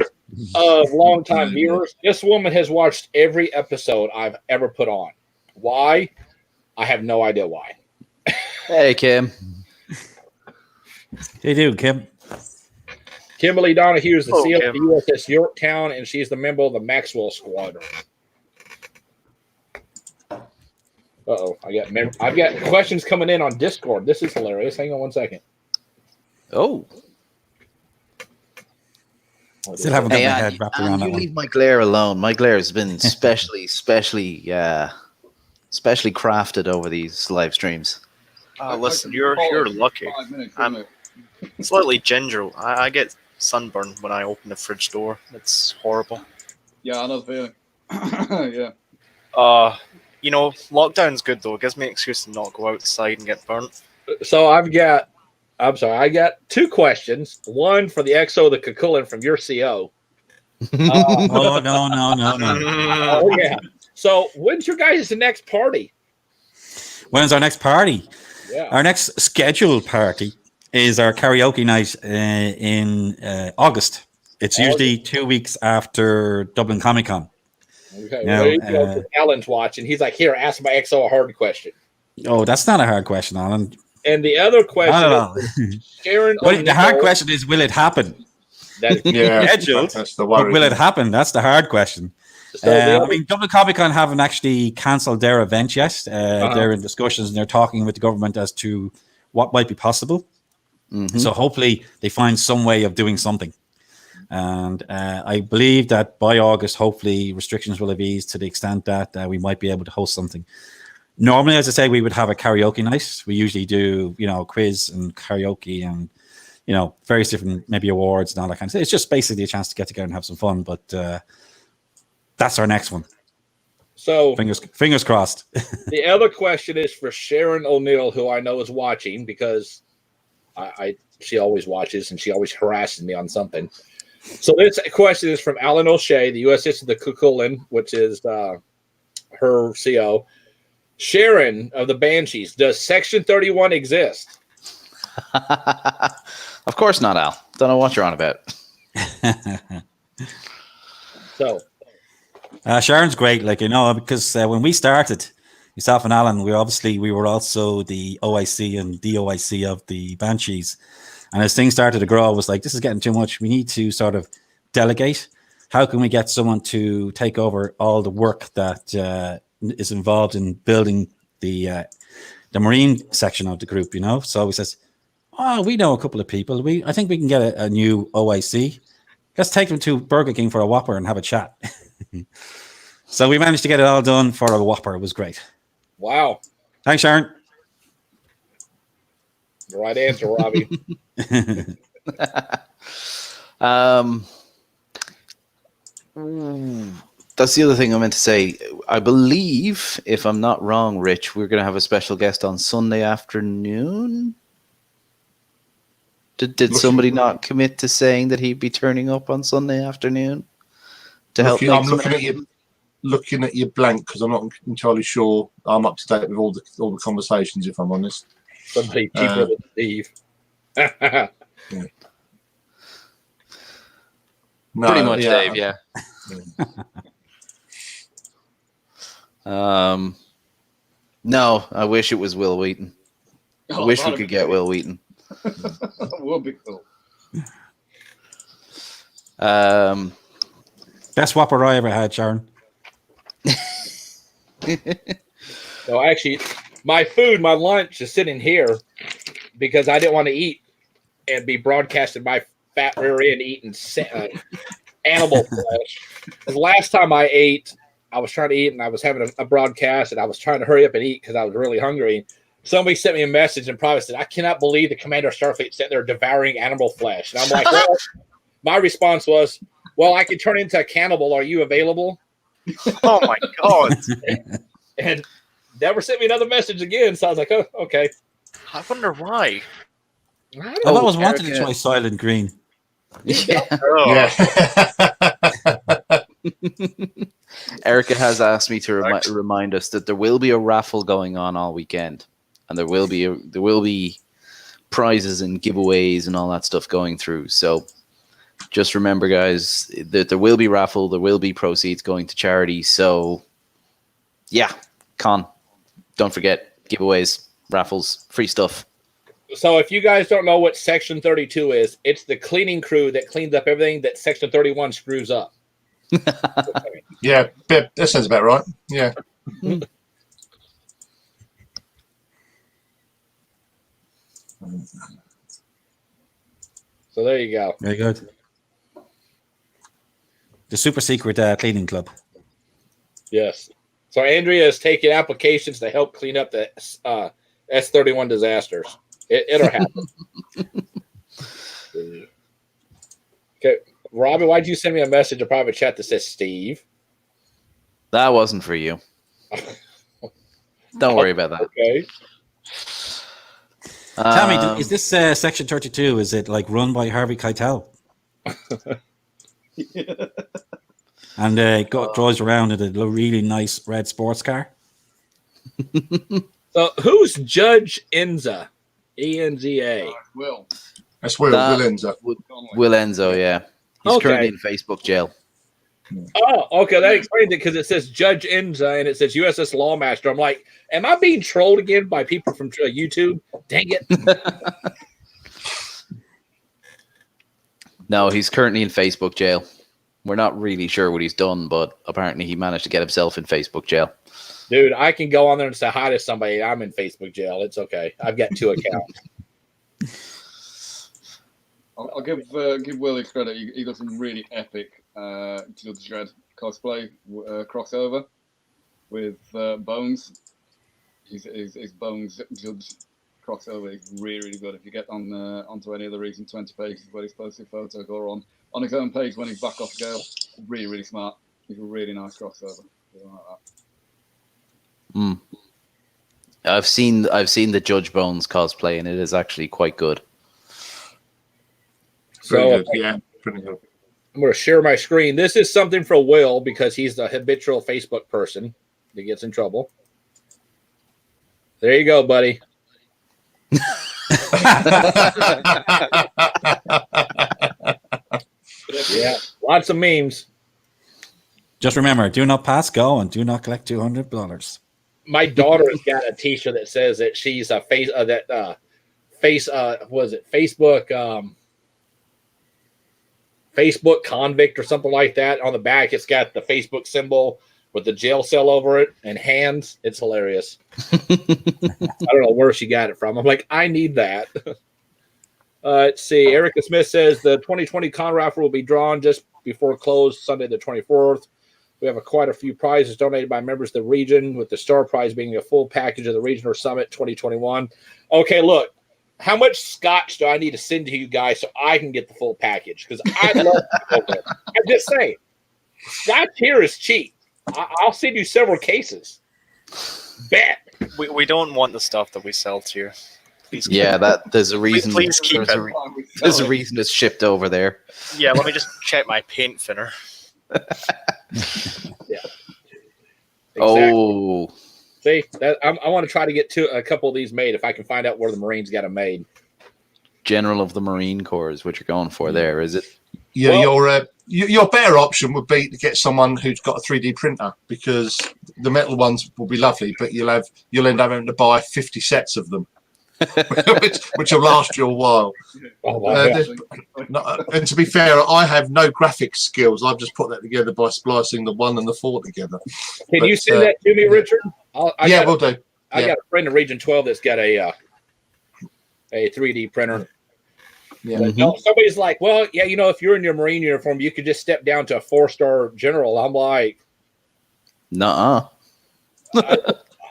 of longtime viewers, this woman has watched every episode I've ever put on. Why? I have no idea why. Hey, Kim. They do, Kim. Kimberly Donahue is the SEAL Kim. of the USS Yorktown, and she's the member of the Maxwell Squadron. Uh-oh, I've got questions coming in on Discord. This is hilarious. Hang on one second. Oh. Still haven't got Hey, my head wrapped around that you one. leave my glare alone. My glare has been specially crafted over these live streams. Listen, you're lucky. 5 minutes, I'm isn't it? slightly ginger. I get sunburn when I open the fridge door. It's horrible. Yeah, I know the feeling. Yeah. Lockdown's good though. It gives me an excuse to not go outside and get burnt. So I got 2 questions. One for the XO, the Kakulin from your CO. Oh, no. Oh, yeah. So when's your guys' next party? When's our next party? Yeah. Our next scheduled party is our karaoke night in August. It's usually 2 weeks after Dublin Comic Con. Okay. No, Well, there you go. Alan's watching. He's like, here, ask my XO a hard question. Oh, that's not a hard question, Alan. And the other question Not at all. is Sharon Well, the hard O'Neill- question is, will it happen? That is Yeah. Scheduled, That's the But worry. will it happen? That's the hard question. So the other- Dublin Comic Con haven't actually cancelled their event yet. They're in discussions and they're talking with the government as to what might be possible. Mhm. So hopefully they find some way of doing something. And I believe that by August, hopefully restrictions will have eased to the extent that we might be able to host something. Normally, as I say, we would have a karaoke night. We usually do, quiz and karaoke and, various different maybe awards and all that kind of stuff. It's just basically a chance to get together and have some fun. But that's our next one. So fingers crossed. the other question is for Sharon O'Neill, who I know is watching because she always watches and she always harasses me on something. So this question is from Alan O'Shea, the USS of the Cuchulainn, which is her CO. Sharon of the Banshees, does Section 31 exist? Of course not, Al. Don't know what you're on about. So Sharon's great, because when we started, yourself and Alan, we were also the OIC and DOIC of the Banshees. And as things started to grow, I was like, this is getting too much. We need to sort of delegate. How can we get someone to take over all the work that is involved in building the Marine section of the group, So he says, we know a couple of people. I think we can get a new OIC. Let's take them to Burger King for a Whopper and have a chat. So we managed to get it all done for a Whopper. It was great. Wow. Thanks, Sharon. The right answer, Robbie. That's the other thing I meant to say. I believe, if I'm not wrong, Rich, we're going to have a special guest on Sunday afternoon. Did somebody not commit to saying that he'd be turning up on Sunday afternoon to help? I'm looking at your blank because I'm not entirely sure I'm up to date with all the conversations. If I'm honest, somebody cheaper than Steve. Yeah. No, pretty much, Dave. Yeah. No, I wish it was Will Wheaton. I wish we could get Will Wheaton. That would be cool. Best Whopper I ever had, Sharon. So actually, my lunch is sitting here because I didn't want to eat and be broadcasted my fat rear end eating animal flesh. The last time I ate, I was trying to eat and I was having a broadcast and I was trying to hurry up and eat because I was really hungry. Somebody sent me a message and probably said, I cannot believe the commander of Starfleet sitting there devouring animal flesh. And I'm like, well, my response was, well, I can turn into a cannibal. Are you available? Oh, my God. And never sent me another message again. So I was like, oh, okay. I wonder why. I've always wanted to try Silent Green. Yeah. Oh. Erica has asked me to remind us that there will be a raffle going on all weekend, and there will be prizes and giveaways and all that stuff going through. So just remember, guys, that there will be raffle, there will be proceeds going to charity. So yeah, don't forget giveaways, raffles, free stuff. So if you guys don't know what Section 32 is, it's the cleaning crew that cleans up everything that Section 31 screws up. Yeah, that sounds about right. Yeah. So there you go. Very good. The super secret cleaning club. Yes. So Andrea is taking applications to help clean up the S31 disasters. It'll happen. Okay, Robbie, why'd you send me a message, a private chat that says Steve? That wasn't for you. Don't worry about that. Okay. Tell me, is this Section 32? Is it like run by Harvey Keitel? And drives around in a really nice red sports car. So who's Judge Enza? ENZA. Will. That's Will Enzo. Will Enzo, yeah. He's currently in Facebook jail. Oh, okay. That explains it because it says Judge Enza and it says USS Lawmaster. I'm like, am I being trolled again by people from YouTube? Dang it. No, he's currently in Facebook jail. We're not really sure what he's done, but apparently he managed to get himself in Facebook jail. Dude, I can go on there and say hi to somebody. I'm in Facebook jail. It's okay. I've got 2 accounts. I'll give Will his credit. He got some really epic Judge Dredd cosplay crossover with Bones. His Bones Judge crossover is really good. If you get onto any of the recent 20 pages where he's posted photos or on his own page when he's back off jail, really smart. He's a really nice crossover. Like that. I've seen the Judge Bones cosplay, and it is actually quite good. Pretty So good. Yeah, pretty good. I'm going to share my screen. This is something for Will because he's the habitual Facebook person that gets in trouble. There you go, buddy. Yeah, lots of memes. Just remember, do not pass go and do not collect $200. My daughter has got a T-shirt that says that she's a Facebook convict or something like that. On the back, it's got the Facebook symbol with the jail cell over it and hands. It's hilarious. I don't know where she got it from. I'm like, I need that. Let's see. Erica Smith says the 2020 con raffle will be drawn just before close Sunday the 24th. We have quite a few prizes donated by members of the region, with the star prize being a full package of the Regional Summit 2021. Okay, look, how much scotch do I need to send to you guys so I can get the full package? Because I love it. I'm just saying, scotch here is cheap. I'll send you several cases. Bet. We don't want the stuff that we sell to you. Please there's a reason. Please keep it. There's a reason it's shipped over there. Yeah, let me just check my paint thinner. Yeah. Exactly. Oh, see, I want to try to get a couple of these made if I can find out where the Marines got them made. General of the Marine Corps is what you're going for there, is it? Yeah, your better option would be to get someone who's got a 3D printer, because the metal ones will be lovely, but you'll end up having to buy 50 sets of them. which will last you a while. And to be fair, I have no graphics skills. I've just put that together by splicing the 1 and the 4 together. Can you send that to me, Richard? We'll do. I got a friend in Region 12 that's got a 3D printer. Yeah. But somebody's like, well, yeah, if you're in your Marine uniform, you could just step down to a 4-star general. I'm like, nuh-uh.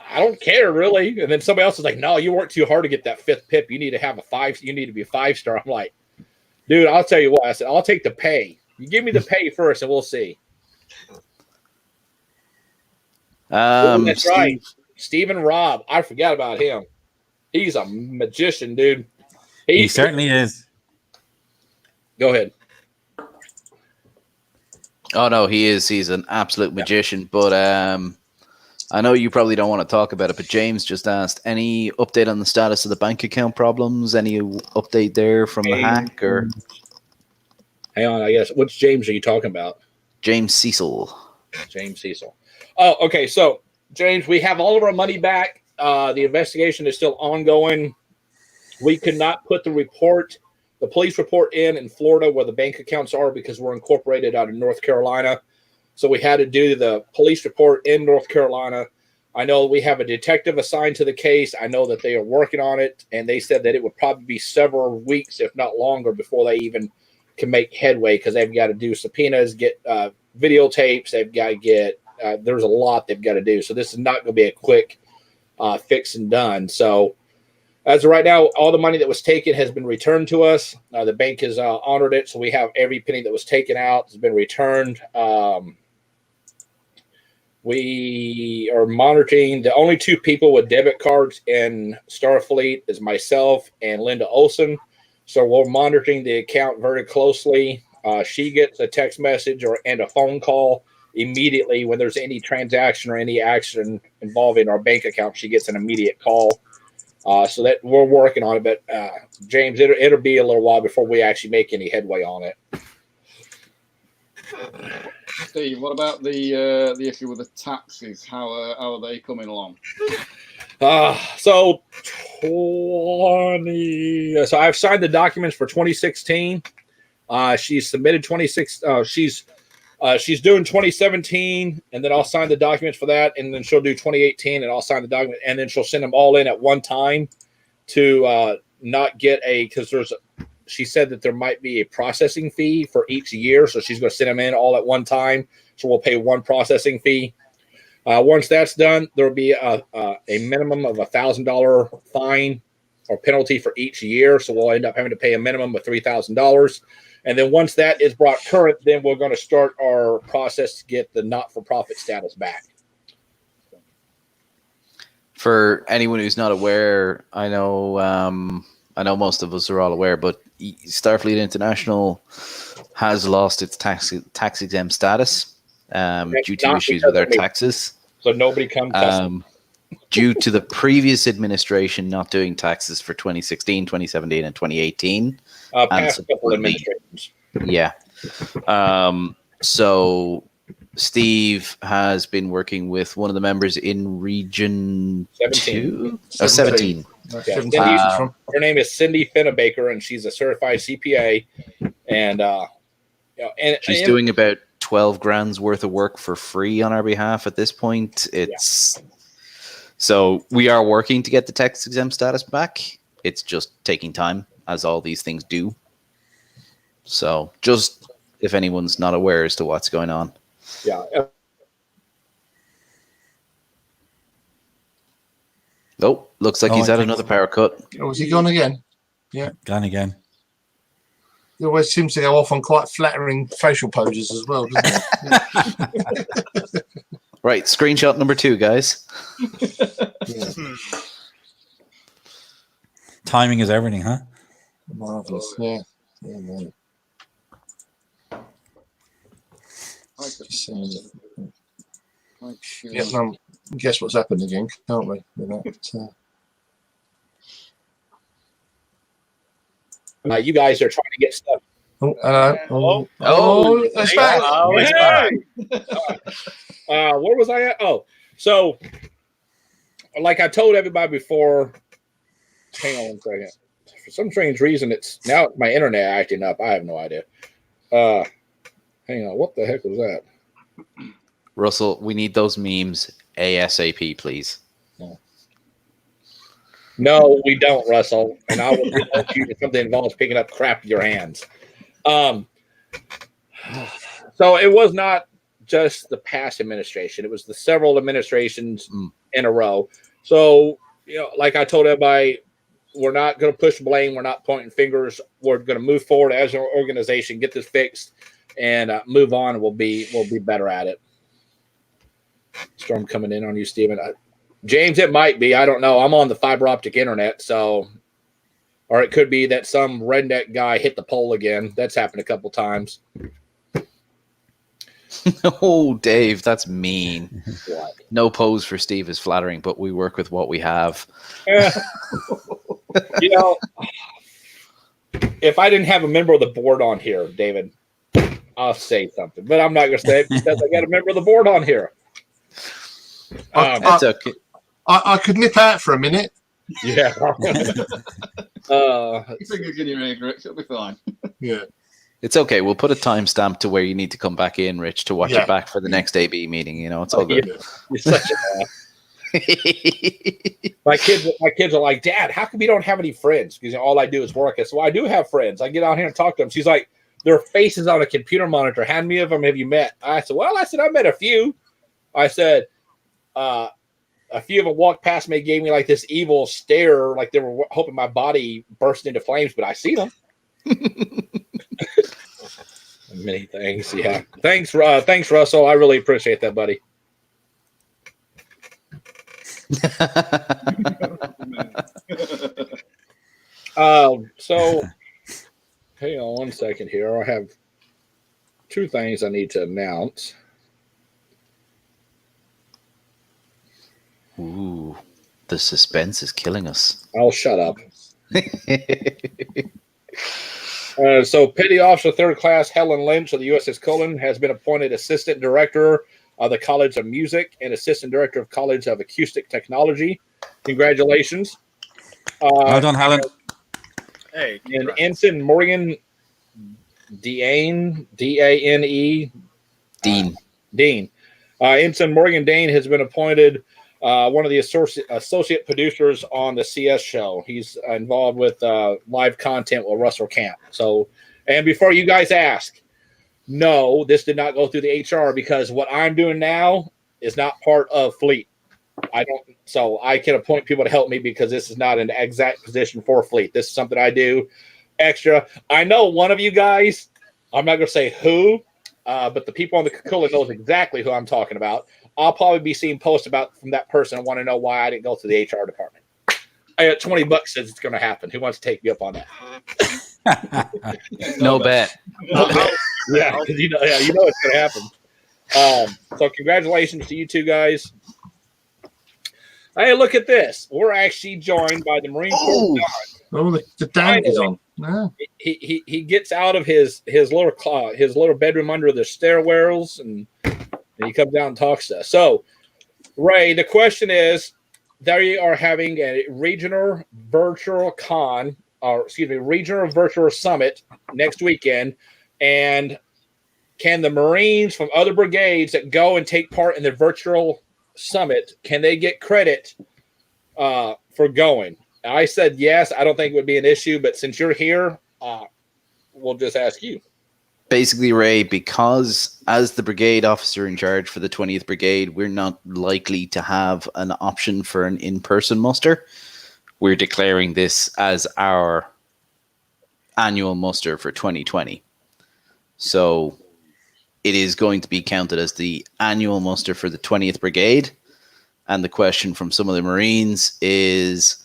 I don't care really. And then somebody else is like, no, you worked too hard to get that 5th PIP. You need to have you need to be a 5-star. I'm like, dude, I'll tell you what. I said, I'll take the pay. You give me the pay first and we'll see. That's right. Stephen Robb. I forgot about him. He's a magician, dude. He certainly is. Go ahead. Oh no, he is. He's an absolute magician. But I know you probably don't want to talk about it, but James just asked, any update on the status of the bank account problems? Any update there from the hack? Or hang on, I guess. Which James are you talking about? James Cecil. James Cecil. Oh, okay. So, James, we have all of our money back. The investigation is still ongoing. We could not put the police report in Florida where the bank accounts are because we're incorporated out of North Carolina. So we had to do the police report in North Carolina. I know we have a detective assigned to the case. I know that they are working on it, and they said that it would probably be several weeks, if not longer, before they even can make headway, because they've got to do subpoenas, get videotapes. They've got to get there's a lot they've got to do. So this is not going to be a quick fix and done. So as of right now, all the money that was taken has been returned to us. The bank has honored it, so we have every penny that was taken out has been returned. We are monitoring. The only 2 people with debit cards in Starfleet is myself and Linda Olson. So we're monitoring the account very closely. She gets a text message and a phone call immediately when there's any transaction or any action involving our bank account. She gets an immediate call. So that we're working on it. But James, it'll be a little while before we actually make any headway on it. Steve, what about the issue with the taxes? How are they coming along? So I've signed the documents for 2016. She's submitted 26. She's doing 2017, and then I'll sign the documents for that, and then she'll do 2018, and I'll sign the document, and then she'll send them all in at one time to not get because she said that there might be a processing fee for each year, so she's going to send them in all at one time, so we'll pay one processing fee. Once that's done, there will be a minimum of $1,000 fine or penalty for each year, so we'll end up having to pay a minimum of $3,000. And then once that is brought current, then we're going to start our process to get the not-for-profit status back. For anyone who's not aware, I know most of us are all aware, but Starfleet International has lost its tax exempt status due to issues with our taxes. So nobody come due to the previous administration not doing taxes for 2016, 2017, and 2018. Past couple administrations. Yeah. So Steve has been working with one of the members in Region 17. 17. Her name is Cindy Finnebaker, and she's a certified CPA. And she's doing about 12 grand's worth of work for free on our behalf at this point. So we are working to get the tax exempt status back. It's just taking time, as all these things do. So just if anyone's not aware as to what's going on. Yeah. Oh, looks like he's had another power cut. Oh, is he gone again? Yeah. Gone again. He always seems to go off on quite flattering facial poses as well, doesn't he? Right, screenshot number 2, guys. Timing is everything, huh? Marvelous. Yeah. Man. Guess what's happened again, can't we? You guys are trying to get stuff. It's back. It's back. Where was I at? Oh, so like I told everybody before, hang on one second. For some strange reason, it's now my internet acting up. I have no idea. Hang on, what the heck was that? Russell, we need those memes ASAP, please. No, we don't, Russell. And I will help you if something involves picking up crap with your hands. So it was not just the past administration. It was the several administrations in a row. So, like I told everybody, we're not going to push blame. We're not pointing fingers. We're going to move forward as an organization, get this fixed, and move on. And we'll be better at it. Storm coming in on you, Stephen. James, it might be. I don't know. I'm on the fiber optic internet, so, or it could be that some redneck guy hit the pole again. That's happened a couple times. Oh, Dave, that's mean. What? No pose for Steve is flattering, but we work with what we have. If I didn't have a member of the board on here, David, I'll say something, but I'm not going to say it because I got a member of the board on here. It's okay. I could nip out for a minute. Yeah. You think you're getting ready, Rich? It'll be fine. Yeah. It's okay. We'll put a timestamp to where you need to come back in, Rich, to watch it back for the next AB meeting. It's all good. You're such a my kids are like, Dad, how come you don't have any friends? Because all I do is work. I said, well, I do have friends. I get out here and talk to them. She's like, their faces on a computer monitor. How many of them have you met? I said, I met a few. I said, a few of them walked past me, gave me like this evil stare, like they were hoping my body burst into flames, but I see them. Many things. Yeah. Thanks, Russell. I really appreciate that, buddy. So hang on one second here. I have two things I need to announce. Ooh, the suspense is killing us. I'll shut up. So Petty Officer 3rd Class Helen Lynch of the USS Cullen has been appointed Assistant Director of the College of Music and Assistant Director of College of Acoustic Technology. Congratulations. Well done, Helen. Hey, and Ensign Morgan Deane, D-A-N-E. Dean. Dean. Ensign Morgan Dane has been appointed one of the associate producers on the CS show. He's involved with live content with Russell Camp. So, and before you guys ask, no, this did not go through the HR because what I'm doing now is not part of Fleet. So I can appoint people to help me because this is not an exact position for Fleet. This is something I do extra. I know one of you guys, I'm not going to say who, but the people on the Kakula knows exactly who I'm talking about. I'll probably be seeing posts about from that person and want to know why I didn't go to the HR department. I got $20 says it's going to happen. Who wants to take me up on that? No bet. Yeah, because you know it's going to happen. So congratulations to you two guys. Hey, look at this. We're actually joined by the Marine Corps. Oh, the dam is on. Yeah. He gets out of his little bedroom under the stairwells, and he comes down and talks to us. So, Ray, the question is, they are having a regional virtual summit next weekend, and can the Marines from other brigades that go and take part in the virtual summit, can they get credit for going? I said yes. I don't think it would be an issue, but since you're here, we'll just ask you. Basically, Ray, because as the brigade officer in charge for the 20th Brigade, we're not likely to have an option for an in-person muster. We're declaring this as our annual muster for 2020. So it is going to be counted as the annual muster for the 20th Brigade. And the question from some of the Marines is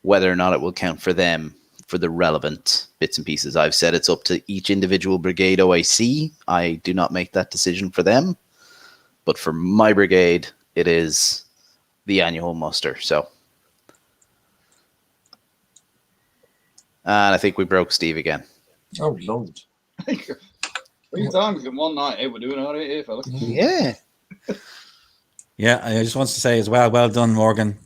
whether or not it will count for them for the relevant bits and pieces. I've said it's up to each individual brigade OIC. I do not make that decision for them. But for my brigade, it is the annual muster. So, and I think we broke Steve again. Oh, Lord. 3 times in one night. Hey, we're doing all right here, fellas. Yeah. Yeah, I just want to say as well, well done, Morgan.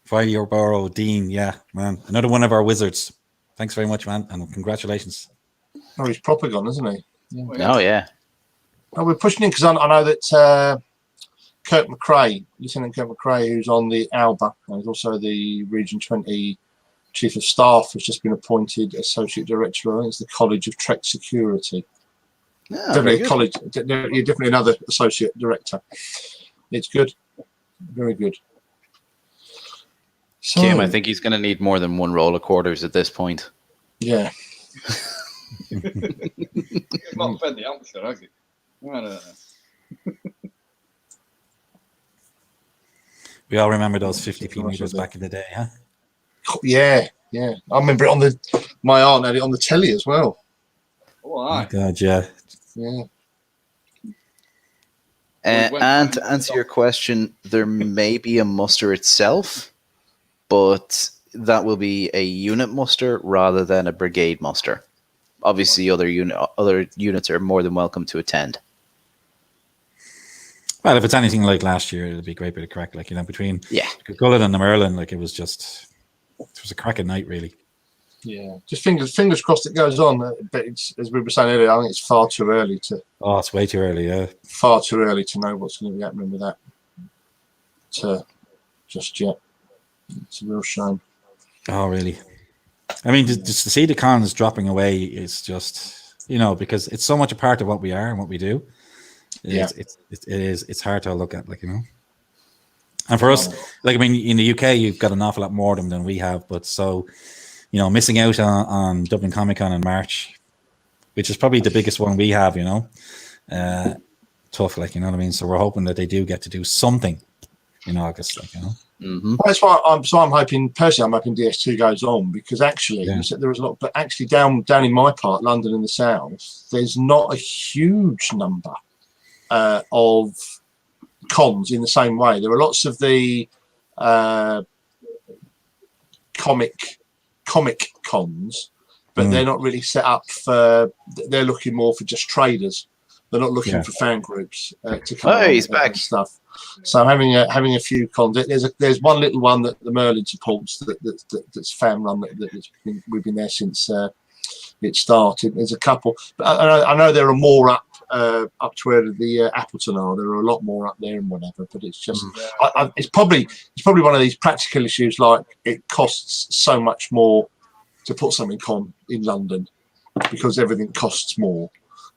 Fireborough Dean, yeah, man. Another one of our wizards. Thanks very much, man, and congratulations. Oh, he's proper gone, isn't he? Yeah. Oh, yeah. Oh, we're pushing in because I know that Kurt McRae, Lieutenant Kurt McRae, who's on the ALBA, and he's also the Region 20 Chief of Staff, has just been appointed Associate Director. I think it's the College of Trek Security. Oh, Definitely a college. You're definitely another Associate Director. It's good. Very good. So, Kim, I think he's going to need more than one roll of quarters at this point. Yeah. He's not fed the answer, has he? I don't know. We all remember those 50p meters back in the day, huh? Yeah, yeah. I remember it on my aunt had it on the telly as well. Oh, Oh, aye. God, yeah. Yeah. And to answer your question, there may be a muster itself, but that will be a unit muster rather than a brigade muster. Obviously, other units are more than welcome to attend. Well, if it's anything like last year, it'll be a great bit of crack. Like, you know, between Cullen and the Merlin, like it was a cracking night, really. Yeah. Just fingers crossed it goes on. But it's, as we were saying earlier, I think it's far too early to. Oh, it's way too early. Yeah. Far too early to know what's going to be happening with that. Just yet. It's a real shame. Oh, really? I mean, just to see the cons dropping away is just, you know, because it's so much a part of what we are and what we do. It's hard to look at, like, you know. And for us, like, I mean, in the UK, you've got an awful lot more of them than we have. But so, you know, missing out on Dublin Comic Con in March, which is probably the biggest one we have, you know, tough, like, you know what I mean? So we're hoping that they do get to do something in August, like, you know. Mm-hmm. That's why I'm hoping DS2 goes on, because actually you said there was a lot, but actually down in my part, London in the south, there's not a huge number of cons in the same way. There are lots of the comic cons, but they're not really set up for. They're looking more for just traders. They're not looking for fan groups to come and stuff. So having a few cons. There's one little one that the Merlin supports that's fan run we've been there since it started. There's a couple, but I know there are more up to where the Appleton are. There are a lot more up there and whatever. But it's just it's probably one of these practical issues, like it costs so much more to put something on in London because everything costs more.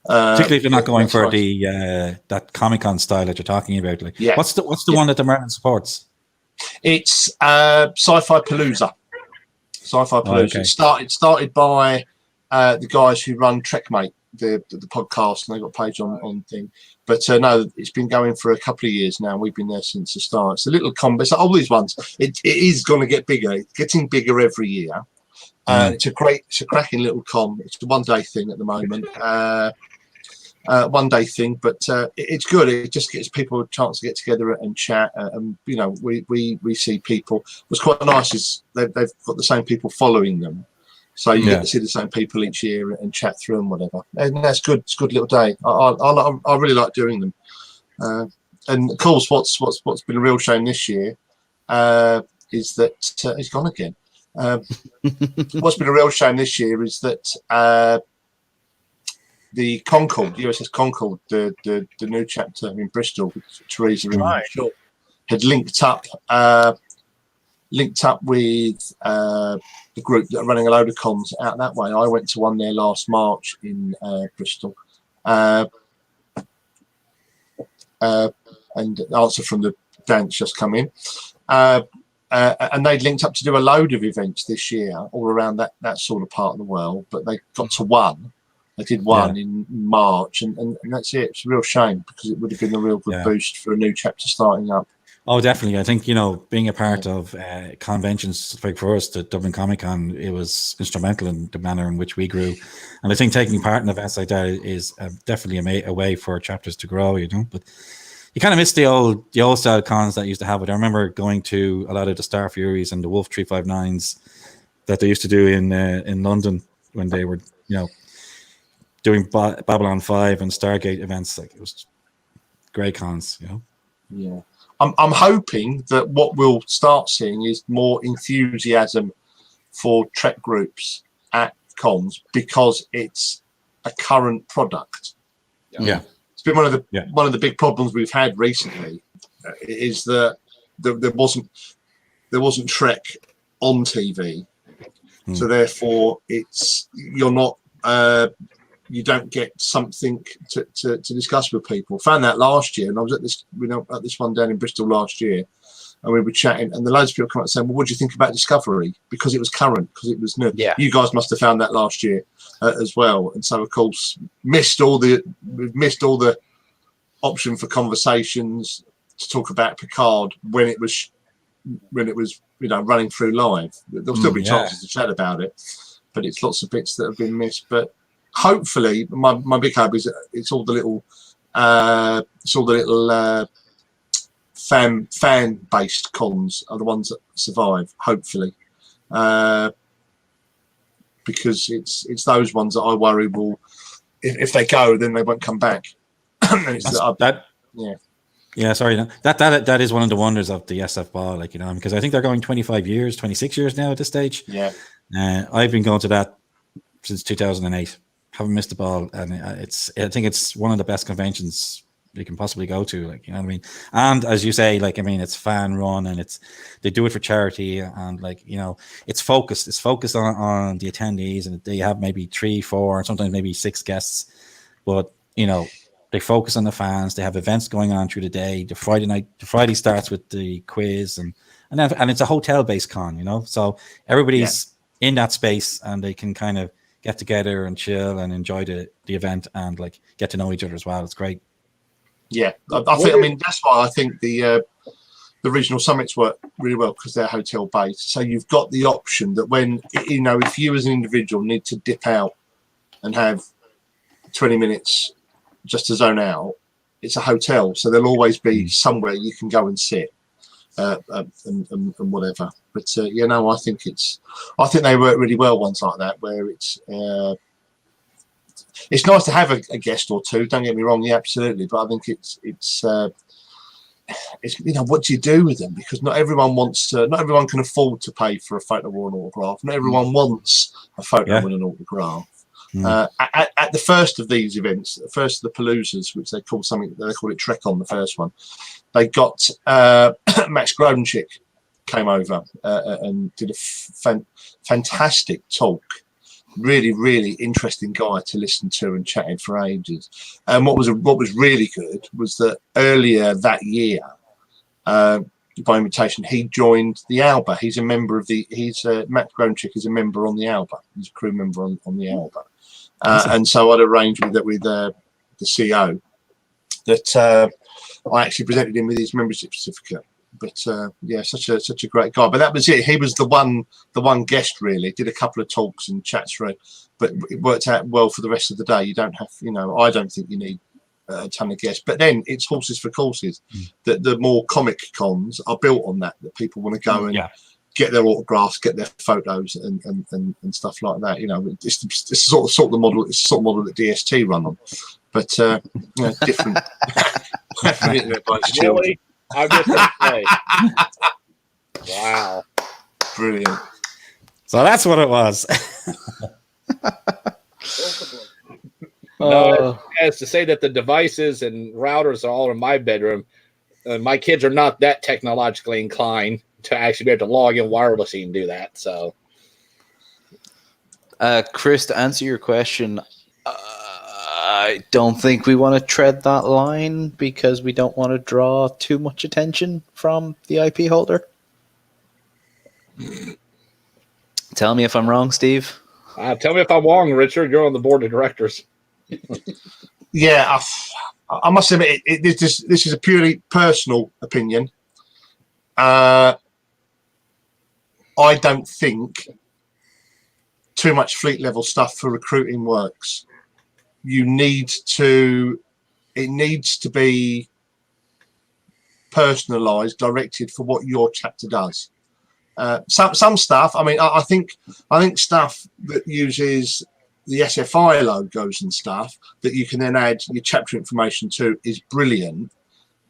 Particularly if you're not going for the that Comic-Con style that you're talking about. Like, what's the one that the Merlin supports? It's Sci-Fi Palooza. Sci-Fi Palooza. Okay. It started by the guys who run Trekmate the podcast, and they've got a page on thing. But no, it's been going for a couple of years now. We've been there since the start. It's a little it's like all these ones. It is going to get bigger. It's getting bigger every year. It's a cracking little con. It's a 1 day thing at the moment. 1 day thing, but it's good. It just gives people a chance to get together and chat. And you know, we see people. What's quite nice is they've got the same people following them, so you get to see the same people each year and chat through and whatever. And that's good. It's a good little day. I really like doing them. And of course, what's been a real shame this year is that it's gone again. What's been a real shame this year is that the Concorde, USS Concorde, the new chapter in Bristol, with Teresa and Shaw, had linked up with the group that are running a load of cons out that way. I went to one there last March in Bristol, and the answer from the dance just come in. And they'd linked up to do a load of events this year all around that sort of part of the world, but they got to one. They did one in March, and that's it. It's a real shame because it would have been a real good boost for a new chapter starting up. Oh, definitely. I think, you know, being a part of conventions like for us, the Dublin Comic Con, it was instrumental in the manner in which we grew. And I think taking part in events like that is definitely a way for chapters to grow, you know. But you kind of miss the old style cons that used to have it. I remember going to a lot of the Star Furies and the Wolf 359s that they used to do in London when they were, you know, doing Babylon 5 and Stargate events. Like, it was great cons, you know. Yeah. I'm hoping that what we'll start seeing is more enthusiasm for Trek groups at cons because it's a current product. Yeah. It's been one of the big problems we've had recently is that there wasn't Trek on TV, so therefore you're not you don't get something to discuss with people. Found that last year, and I was at this one down in Bristol last year, and we were chatting, and the loads of people come up saying, "Well, what do you think about Discovery?" Because it was current, because it was new. Yeah. You guys must have found that last year as well, and so of course we've missed all the option for conversations to talk about Picard when it was running through live. There'll still be chances to chat about it, but it's lots of bits that have been missed. But hopefully, my big hope is it's all the little fan based cons are the ones that survive. Hopefully, because it's those ones that I worry will, if they go, then they won't come back. And sorry, that is one of the wonders of the SF ball, like, you know, because I think they're going 25 years, 26 years now at this stage. Yeah, I've been going to that since 2008. Haven't missed the ball, and I think it's one of the best conventions you can possibly go to, like, you know what I mean. And as you say, like, I mean, it's fan run, and they do it for charity, and, like, you know, it's focused on the attendees, and they have maybe 3, 4, and sometimes maybe 6 guests, but, you know, they focus on the fans. They have events going on through the day. The Friday starts with the quiz, and it's a hotel based con, you know, so everybody's in that space, and they can kind of get together and chill and enjoy the event and, like, get to know each other as well. It's great. Yeah, I mean that's why I think the regional summits work really well, because they're hotel based. So you've got the option that when, you know, if you as an individual need to dip out and have 20 minutes just to zone out, it's a hotel, so there'll always be somewhere you can go and sit and whatever. But you know, I think they work really well, ones like that, where it's nice to have a guest or two, don't get me wrong, absolutely, but I think it's you know, what do you do with them? Because not everyone can afford to pay for a photo or an autograph. Not everyone wants a photo and an autograph. At the first of these events, the first of the Paloozas, which they call it Trek on, the first one, they got Max Grodenchik came over and did a fantastic talk. Really, really interesting guy to listen to, and chatted for ages. And what was really good was that earlier that year, by invitation, he joined the Alba. He's a member of Max Grodenchik is a member on the Alba. He's a crew member on the Alba. And so I'd arranged with the CO that I actually presented him with his membership certificate. But yeah, such a great guy. But that was it. He was the one guest really. Did a couple of talks and chats through, but it worked out well for the rest of the day. You don't have, I don't think you need a ton of guests. But then it's horses for courses. That the more comic cons are built on that people want to go and get their autographs, get their photos, and stuff like that. It's sort of the model. It's the sort of model that DST run on, but different. Really? I'm just gonna say. Wow. Brilliant. So that's what it was. No, as to say that the devices and routers are all in my bedroom, my kids are not that technologically inclined to actually be able to log in wirelessly and do that. So, Chris, to answer your question, I don't think we want to tread that line because we don't want to draw too much attention from the IP holder. Tell me if I'm wrong, Steve. Tell me if I'm wrong, Richard. You're on the board of directors. Yeah, I must admit, this is a purely personal opinion. I don't think too much fleet level stuff for recruiting works. It needs to be personalized, directed for what your chapter does. Some stuff, I think stuff that uses the SFI logos and stuff that you can then add your chapter information to is brilliant.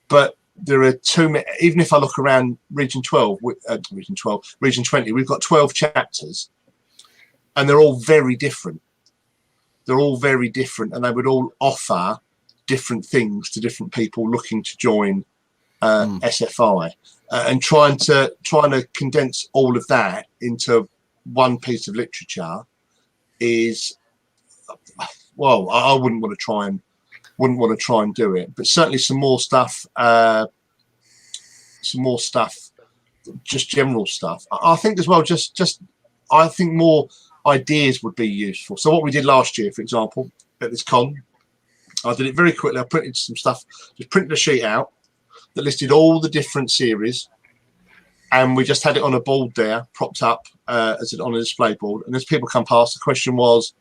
But there are too many. Even if I look around Region 20, we've got 12 chapters, and they're all very different. And they would all offer different things to different people looking to join SFI. And trying to condense all of that into one piece of literature is, well, I wouldn't want to try and do it. But certainly some more stuff, just general stuff. I think as well, I think more ideas would be useful. So what we did last year, for example, at this con, I did it very quickly. I printed some stuff, just printed a sheet out that listed all the different series, and we just had it on a board there, propped up on a display board. And as people come past, the question was,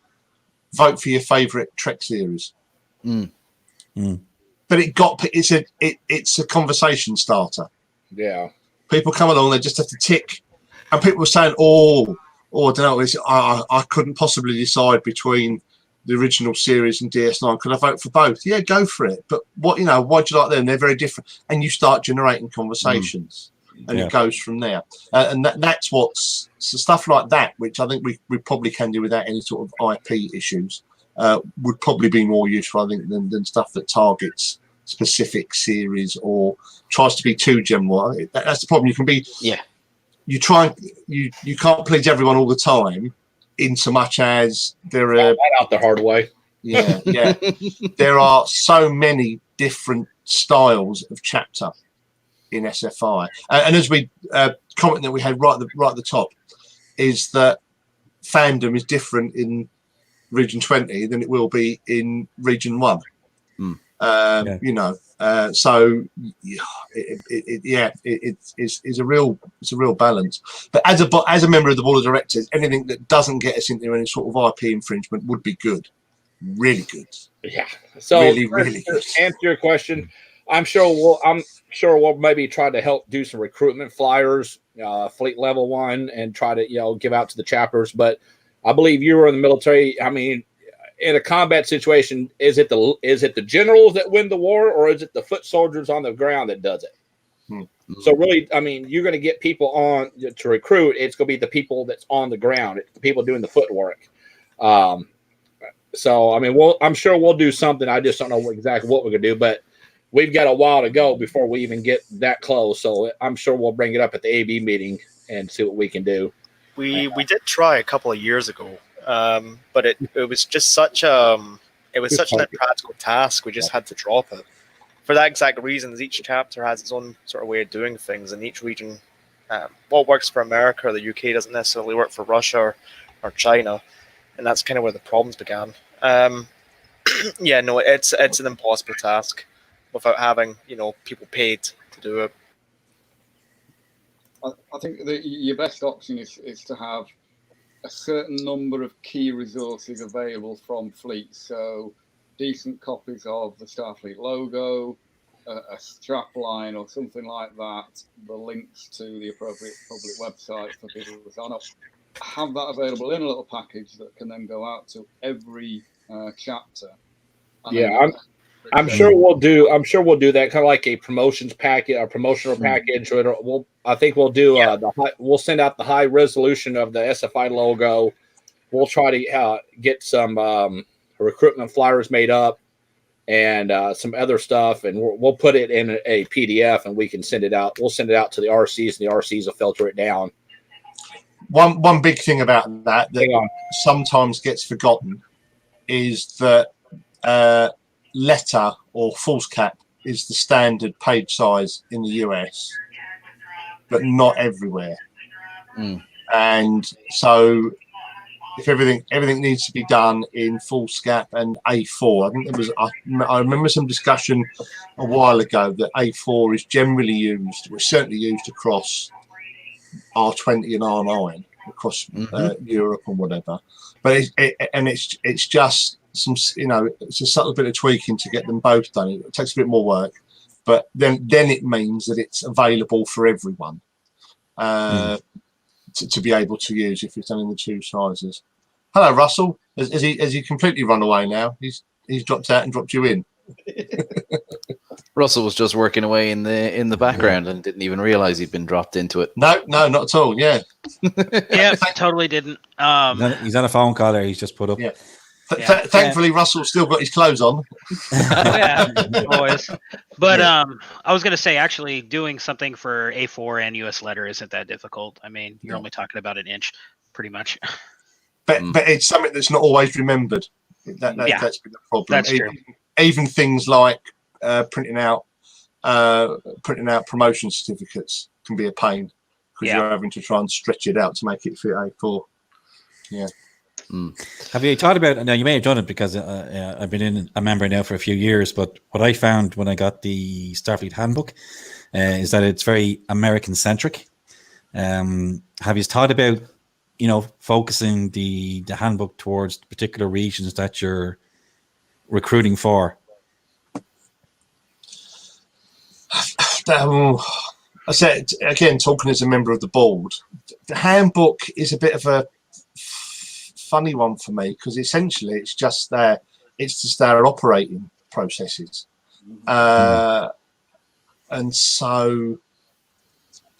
vote for your favourite Trek series. But it's a conversation starter. Yeah. People come along, they just have to tick, and people were saying, I don't know, I couldn't possibly decide between the original series and DS9. Could I vote for both? Yeah, go for it. But why do you like them? They're very different. And you start generating conversations, and it goes from there. And that's what's so stuff like that, which I think we probably can do without any sort of IP issues, would probably be more useful, I think, than stuff that targets specific series or tries to be too general. That's the problem. You can be, you can't please everyone all the time, in so much as there are out the hard way. Yeah. There are so many different styles of chapter in SFI, and as we comment that we had right at the top is that fandom is different in Region 20 than it will be in Region 1. So it's a real balance. But as a member of the board of directors, anything that doesn't get us into any sort of IP infringement would be good, really good. Yeah. So really good. To answer your question, I'm sure we'll maybe try to help do some recruitment flyers, fleet level one, and try to give out to the chapters. But I believe you were in the military. I mean, in a combat situation, is it the generals that win the war, or is it the foot soldiers on the ground that does it? So really, I mean, you're going to get people on to recruit. It's going to be the people that's on the ground. It's the people doing the footwork. So I mean, I'm sure we'll do something. I just don't know exactly what we're going to do, but we've got a while to go before we even get that close. So I'm sure we'll bring it up at the AB meeting and see what we can do. We did try a couple of years ago. But it was just such an impractical task. We just had to drop it for that exact reason. Each chapter has its own sort of way of doing things, and each region, what works for America or the UK doesn't necessarily work for Russia or China, and that's kind of where the problems began. Yeah, no, it's an impossible task without having people paid to do it. I think your best option is to have a certain number of key resources available from Fleet. So decent copies of the Starfleet logo, a strap line or something like that, the links to the appropriate public websites for people to sign up. Have that available in a little package that can then go out to every chapter. Yeah, I'm sure we'll do that, kind of like a promotions packet, a promotional package. I think we'll do we'll send out the high resolution of the SFI logo. We'll try to get some recruitment flyers made up and some other stuff, and we'll put it in a PDF and we can send it out. We'll send it out to the RCs, and the RCs will filter it down. One big thing about that sometimes gets forgotten is that letter or foolscap is the standard page size in the US, but not everywhere. And so if everything needs to be done in foolscap and A4, I think I remember some discussion a while ago that A4 is generally used, was certainly used across R20 and R9 across Europe and whatever, but it's just some, it's a subtle bit of tweaking to get them both done. It takes a bit more work, but then it means that it's available for everyone to be able to use if it's done in the two sizes. Hello, Russell. Has he completely run away now? He's dropped out and dropped you in. Russell was just working away in the background and didn't even realize he'd been dropped into it. No, not at all. Yeah. Yeah, totally didn't. He's on a phone call there. He's just put up. Yeah. Thankfully, Russell's still got his clothes on. Yeah, boys. But I was going to say, actually, doing something for A4 and US letter isn't that difficult. I mean, you're only talking about an inch, pretty much. But it's something that's not always remembered. That's been the problem. That's true. Even things like printing out promotion certificates can be a pain because you're having to try and stretch it out to make it fit A4. Yeah. Have you thought about? Now you may have done it because I've been a member now for a few years. But what I found when I got the Starfleet handbook is that it's very American centric. Have you thought about focusing the handbook towards particular regions that you're recruiting for? I said again, talking as a member of the board, the handbook is a bit of a funny one for me because essentially it's just their operating processes, and so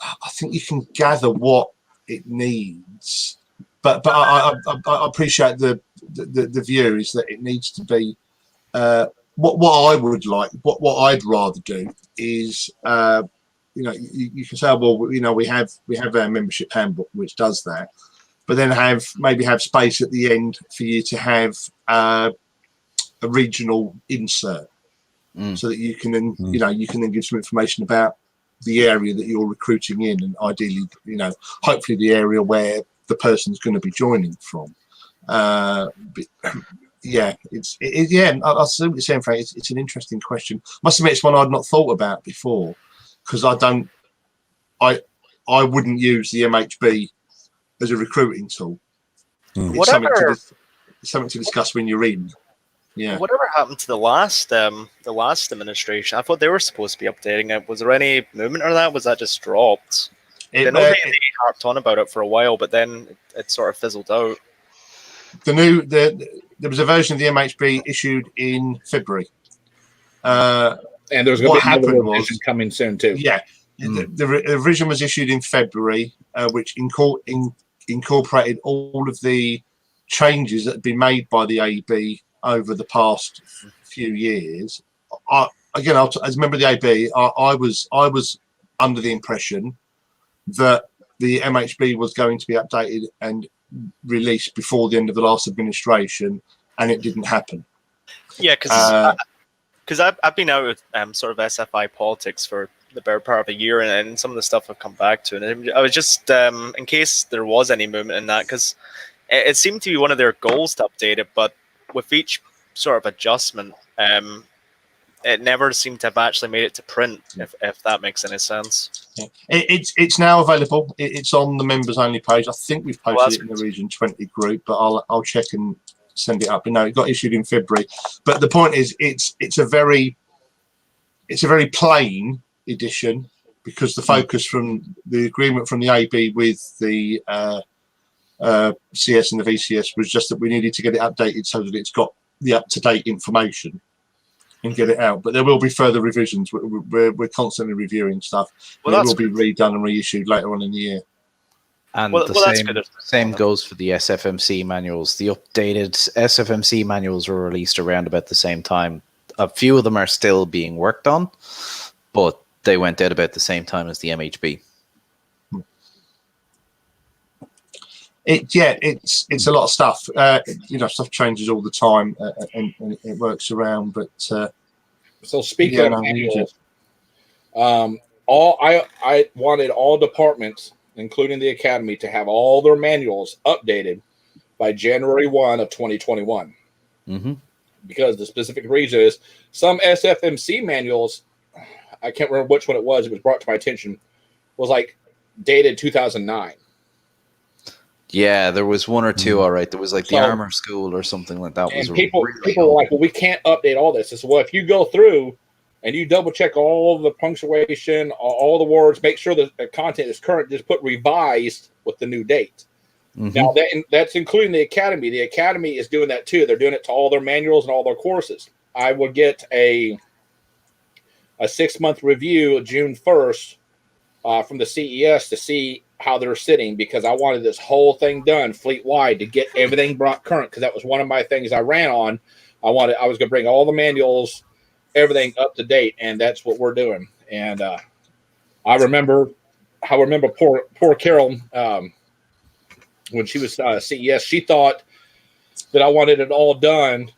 I think you can gather what it needs, but I appreciate the view is that it needs to be what I would like, what I'd rather do is you can say, well, we have our membership handbook which does that, but then maybe have space at the end for you to have a regional insert, so that you can then you can then give some information about the area that you're recruiting in, and ideally hopefully the area where the person's going to be joining from. I'll see what you're saying, Frank. It's an interesting question. Must admit, it's one I'd not thought about before because I wouldn't use the MHB as a recruiting tool. It's something to discuss when you're in. Yeah. Whatever happened to the last administration? I thought they were supposed to be updating it. Was there any movement on that? Was that just dropped? I know they harped on about it for a while, but then it sort of fizzled out. There was a version of the MHB issued in February. And there's going to be another revision coming soon too. Yeah. The revision was issued in February, which incorporated all of the changes that had been made by the AB over the past few years. As a member of the AB, I was under the impression that the MHB was going to be updated and released before the end of the last administration, and it didn't happen. Yeah, because I've been out with sort of SFI politics for the better part of a year, and some of the stuff I've come back to, and I was just in case there was any movement in that, because it seemed to be one of their goals to update it, but with each sort of adjustment, it never seemed to have actually made it to print, if that makes any sense. Yeah. It's now available. It's on the members only page. I think we've posted it in the Region 20 group, but I'll check and send it up. But no, it got issued in February. But the point is, it's a very plain edition, because the focus from the agreement from the AB with the CS and the VCS was just that we needed to get it updated so that it's got the up-to-date information and get it out. But there will be further revisions. We're constantly reviewing stuff. Well, it will be redone and reissued later on in the year. And same goes for the SFMC manuals. The updated SFMC manuals were released around about the same time. A few of them are still being worked on, but they went out about the same time as the MHB. It's a lot of stuff. Stuff changes all the time, and it works around. But so speaking of manuals, I wanted all departments, including the Academy, to have all their manuals updated by January 1 of 2021. Mm-hmm. Because the specific reason is some SFMC manuals, I can't remember which one it was brought to my attention, was like dated 2009. Yeah, there was one or two, all right. There was like the Armor School or something like that. And people were like, well, we can't update all this. It's, well, if you go through and you double check all the punctuation, all the words, make sure that the content is current, just put revised with the new date. Mm-hmm. Now, that's including the Academy. The Academy is doing that too. They're doing it to all their manuals and all their courses. I would get a 6-month review June 1st from the CES to see how they're sitting, because I wanted this whole thing done fleet-wide to get everything brought current, because that was one of my things I ran on. I was going to bring all the manuals, everything up to date, and that's what we're doing. And I remember poor Carol, when she was CES, she thought that I wanted it all done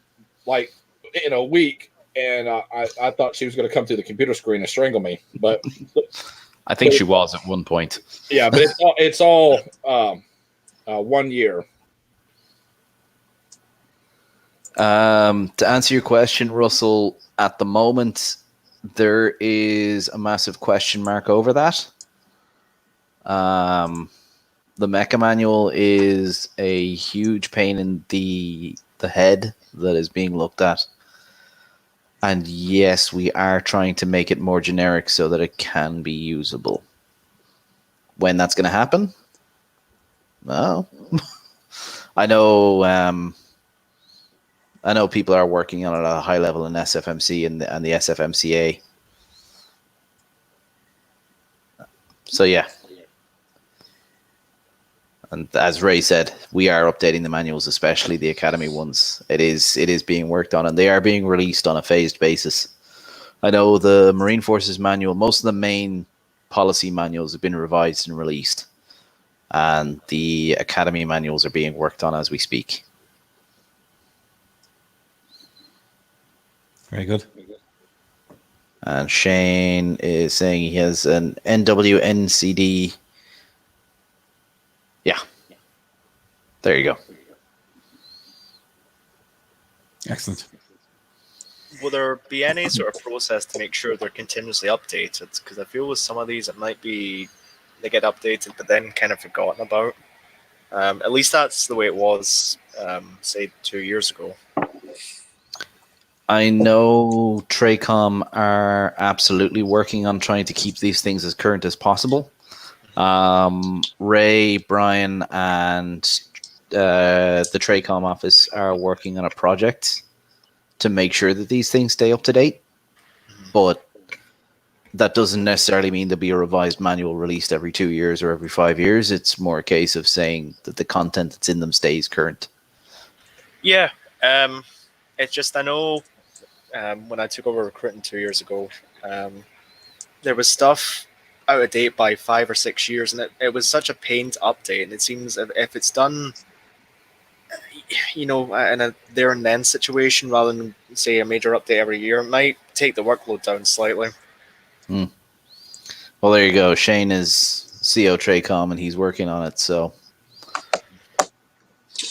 like in a week, and I thought she was going to come through the computer screen and strangle me. But I think she was at one point. Yeah, but it's all 1 year. To answer your question, Russell, at the moment there is a massive question mark over that. The Mecha manual is a huge pain in the head that is being looked at. And yes, we are trying to make it more generic so that it can be usable. When that's going to happen? Well, I know people are working on it at a high level in SFMC and the SFMCA. So yeah. And as Ray said, we are updating the manuals, especially the Academy ones. It is being worked on, and they are being released on a phased basis. I know the Marine Forces manual, most of the main policy manuals have been revised and released, and the Academy manuals are being worked on as we speak. Very good. And Shane is saying he has an NWNCD. Yeah. There you go. Excellent. Will there be any sort of process to make sure they're continuously updated? Because I feel with some of these, it might be they get updated but then kind of forgotten about. At least that's the way it was, say, 2 years ago. I know Tracom are absolutely working on trying to keep these things as current as possible. Ray, Brian, and the Tracom office are working on a project to make sure that these things stay up to date. But that doesn't necessarily mean there'll be a revised manual released every 2 years or every 5 years. It's more a case of saying that the content that's in them stays current. Yeah. It's just, I know when I took over recruiting 2 years ago, there was stuff out of date by 5 or 6 years, and it was such a pain to update. And it seems if it's done, in a there and then situation rather than say a major update every year, it might take the workload down slightly. Well, there you go. Shane is CO Tracom and he's working on it. So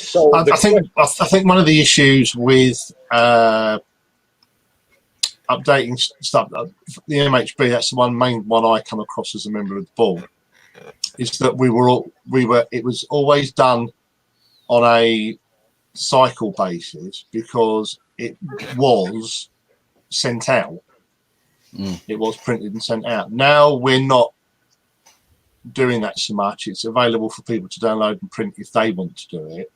So I think one of the issues with updating stuff, the MHB, that's the main one I come across as a member of the board, is that it was always done on a cycle basis because it was sent out. It was printed and sent out. Now we're not doing that so much. It's available for people to download and print if they want to do it.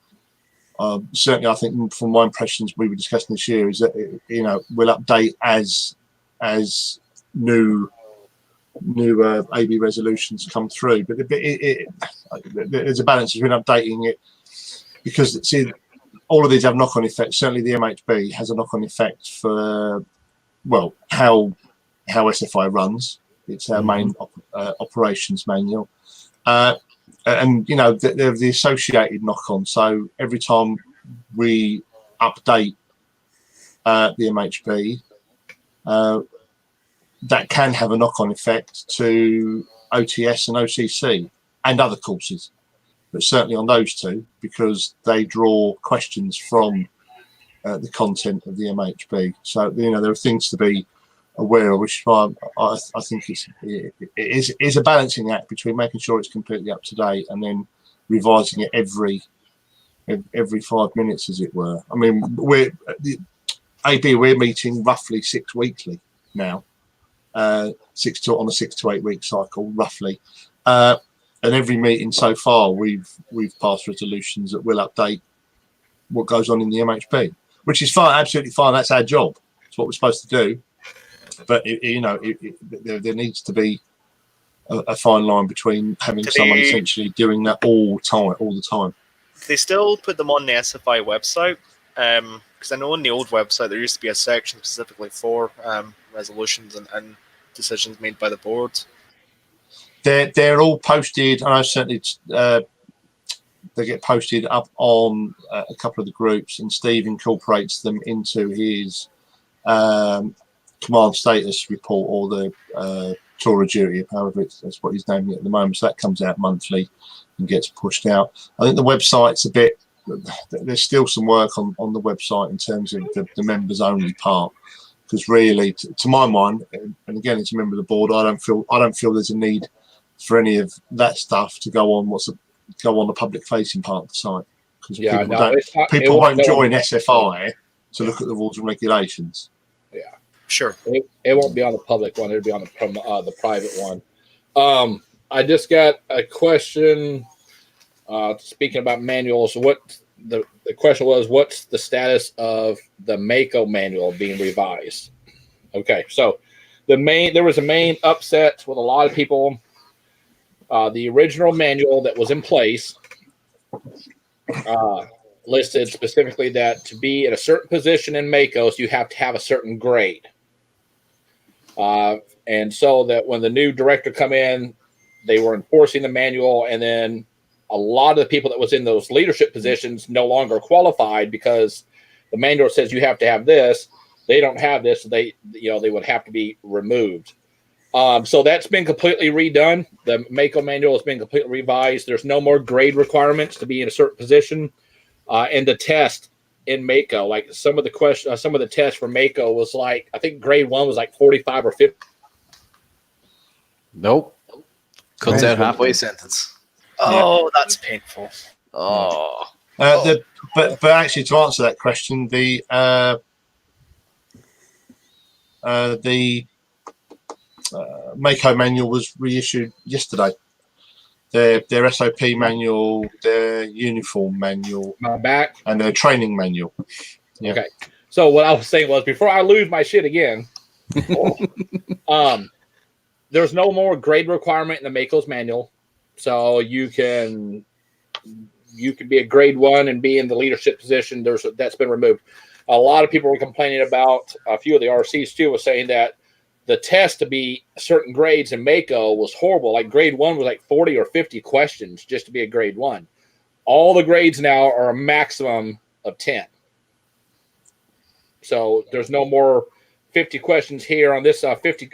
Certainly, I think from my impressions we were discussing this year is that we'll update as new AB resolutions come through. But there's a balance between updating it because all of these have knock-on effects. Certainly, the MHB has a knock-on effect for how SFI runs. It's our main operations manual. And they're the associated knock-on. So every time we update the MHB, that can have a knock-on effect to OTS and OCC and other courses, but certainly on those two because they draw questions from the content of the MHB. So there are things to be aware of, which I think it is a balancing act between making sure it's completely up to date and then revising it every 5 minutes, as it were. I mean, we're meeting roughly 6 weekly now, on a 6 to 8 week cycle, roughly. And every meeting so far, we've passed resolutions that will update what goes on in the MHB, which is fine, absolutely fine. That's our job. It's what we're supposed to do. But there needs to be a fine line between having someone essentially doing that all the time. They still put them on the SFI website, because I know on the old website there used to be a section specifically for resolutions and decisions made by the board. They're all posted, and I certainly they get posted up on a couple of the groups, and Steve incorporates them into his command status report or the tour of duty, however that's what he's naming it at the moment. So that comes out monthly and gets pushed out. I think the website's there's still some work on the website in terms of the members only part, because really to my mind, and again it's a member of the board, I don't feel there's a need for any of that stuff to go on the public facing part of the site, because people won't join SFI to look at the rules and regulations. Yeah. Sure. It won't be on the public one. It'll be on the private one. I just got a question. Speaking about manuals, what the question was, what's the status of the Mako manual being revised? Okay, so there was a main upset with a lot of people. The original manual that was in place listed specifically that to be in a certain position in Makos, you have to have a certain grade. And so that when the new director come in, they were enforcing the manual, and then a lot of the people that was in those leadership positions no longer qualified because the manual says you have to have this. They don't have this. So they would have to be removed. So that's been completely redone. The Mako manual has been completely revised. There's no more grade requirements to be in a certain position. And the test in Mako, like some of the tests for Mako was like, I think grade 1 was like 45 or 50. Nope. Cuts out halfway sentence. Oh, that's painful. Oh. But actually, to answer that question, the Mako manual was reissued yesterday. Their SOP manual, their uniform manual, and their training manual. Yeah. Okay. So what I was saying was, before I lose my shit again, there's no more grade requirement in the Mako's manual. So you can be a grade 1 and be in the leadership position. That's been removed. A lot of people were complaining about, a few of the RCs too, was saying that the test to be certain grades in Mako was horrible. Like grade 1 was like 40 or 50 questions just to be a grade 1. All the grades now are a maximum of 10. So there's no more 50 questions here on this 50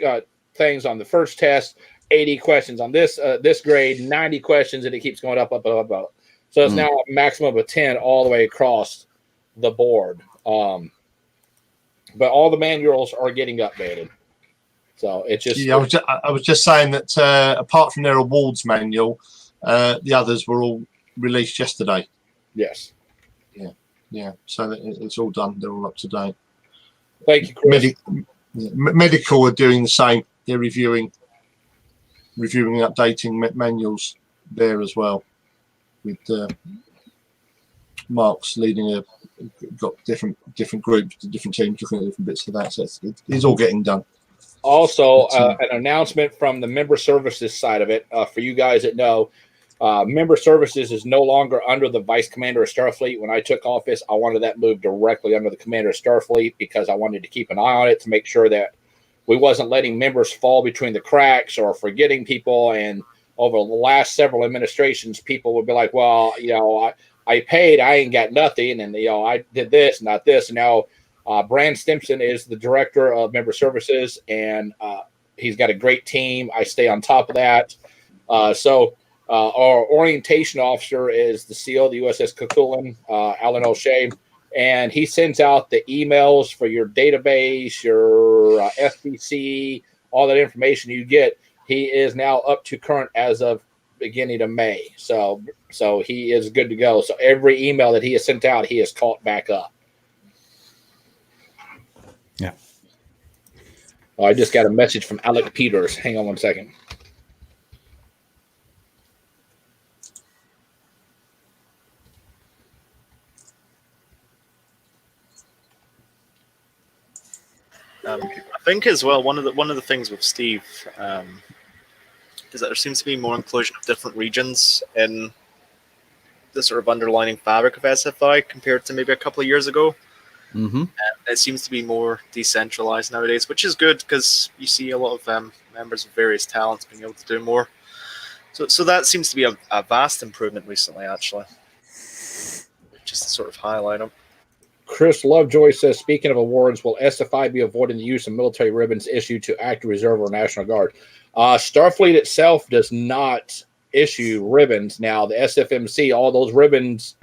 things on the first test, 80 questions on this grade, 90 questions, and it keeps going up. So it's now a maximum of 10 all the way across the board. But all the manuals are getting updated. So it's just... Yeah, I was just saying that apart from their awards manual, the others were all released yesterday. Yes. Yeah. So it's all done. They're all up to date. Thank you, Chris. Medical are doing the same. They're reviewing and updating manuals there as well, with Mark's leading got different groups, different teams looking at different bits of that. So it's all getting done. Also, an announcement from the member services side of it for you guys that know. Member services is no longer under the vice commander of Starfleet. When I took office, I wanted that moved directly under the commander of Starfleet because I wanted to keep an eye on it to make sure that we wasn't letting members fall between the cracks or forgetting people. And over the last several administrations, people would be like, well, I paid, I ain't got nothing. And, I did this, not this. And now Brand Stimson is the director of member services, and he's got a great team. I stay on top of that. Our orientation officer is the SEAL, the USS Cuchulainn, Alan O'Shea, and he sends out the emails for your database, your SBC, all that information you get. He is now up to current as of beginning of May. So he is good to go. So every email that he has sent out, he has caught back up. Yeah. Oh, I just got a message from Alec Peters. Hang on one second. I think as well one of the things with Steve is that there seems to be more inclusion of different regions in the sort of underlining fabric of SFI compared to maybe a couple of years ago. Mm-hmm. It seems to be more decentralized nowadays, which is good because you see a lot of members of various talents being able to do more. So that seems to be a vast improvement recently, actually. Just to sort of highlight them. Chris Lovejoy says, speaking of awards, will SFI be avoiding the use of military ribbons issued to active reserve or National Guard? Starfleet itself does not issue ribbons. Now, the SFMC, all those ribbons,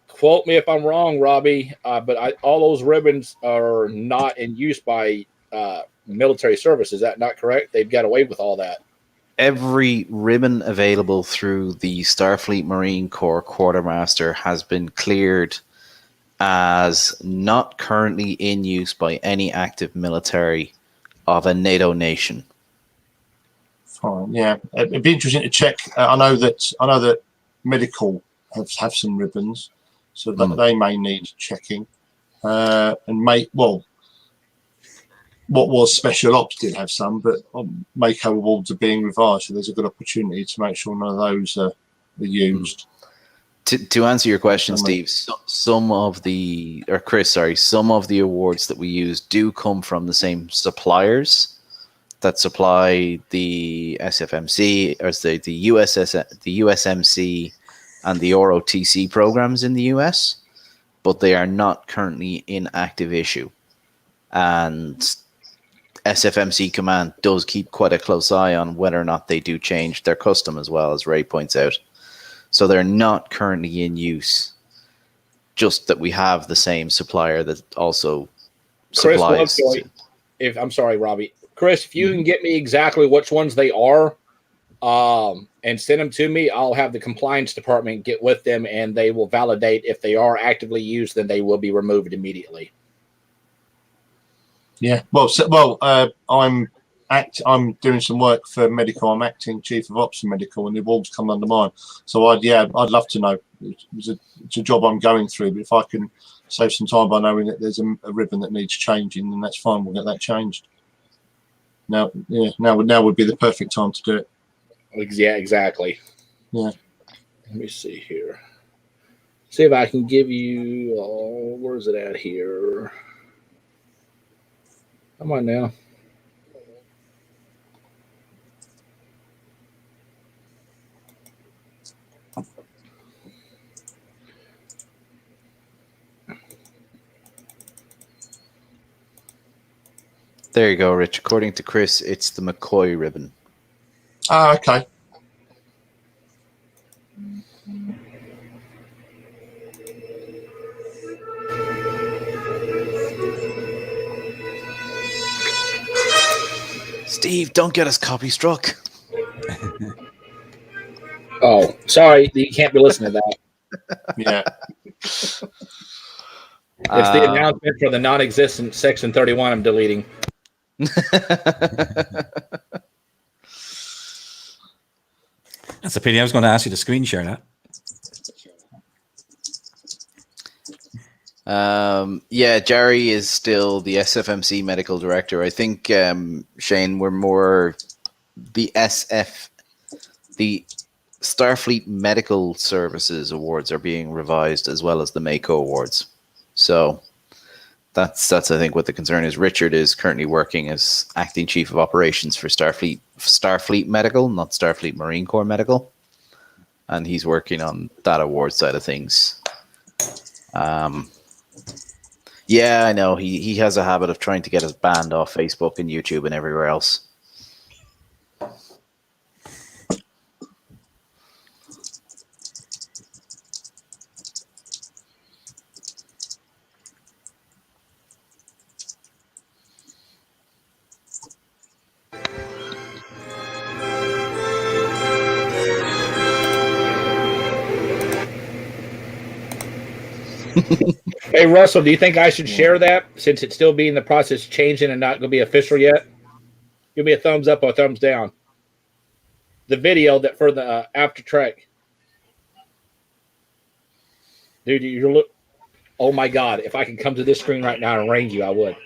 quote me if I'm wrong, Robbie, but all those ribbons are not in use by military service. Is that not correct? They've got away with all that. Every ribbon available through the Starfleet Marine Corps Quartermaster has been cleared as not currently in use by any active military of a NATO nation. Fine, yeah. It'd be interesting to check. I know that medical have some ribbons, so that they may need checking. What was Special Ops did have some, but Mako awards are being revised, so there's a good opportunity to make sure none of those are used. To answer your question, Steve, some of the awards that we use do come from the same suppliers that supply the SFMC, or the USMC and the ROTC programs in the US, but they are not currently in active issue. And SFMC Command does keep quite a close eye on whether or not they do change their custom as well, as Ray points out. So they're not currently in use, just that we have the same supplier that also supplies. Chris, I'm sorry, Robbie. Chris, if you can get me exactly which ones they are and send them to me, I'll have the compliance department get with them, and they will validate if they are actively used, then they will be removed immediately. Yeah. I'm doing some work for medical. I'm acting chief of ops for medical, and the awards come under mine. So I'd love to know. It's a job I'm going through, but if I can save some time by knowing that there's a ribbon that needs changing, then that's fine. We'll get that changed. Now would be the perfect time to do it. Yeah, exactly. Yeah. Let me see here. See if I can give you. Where's it at here? Come on now. There you go, Rich. According to Chris, it's the McCoy ribbon. Ah, okay. Steve, don't get us copy struck. Oh, sorry, you can't be listening to that. Yeah. It's the announcement for the non-existent Section 31 I'm deleting. That's a pity. I was going to ask you to screen share that. Yeah, Jerry is still the SFMC medical director. I think, Shane, we're more the Starfleet Medical Services Awards are being revised, as well as the Mako Awards. So that's I think what the concern is. Richard is currently working as acting chief of operations for Starfleet Medical, not Starfleet Marine Corps Medical, and he's working on that award side of things. Yeah, I know he has a habit of trying to get us banned off Facebook and YouTube and everywhere else. Hey, Russell, do you think I should share that since it's still being the process changing and not going to be official yet? Give me a thumbs up or a thumbs down. The video that for the after track. Dude, you look. Oh my God! If I could come to this screen right now and range you, I would.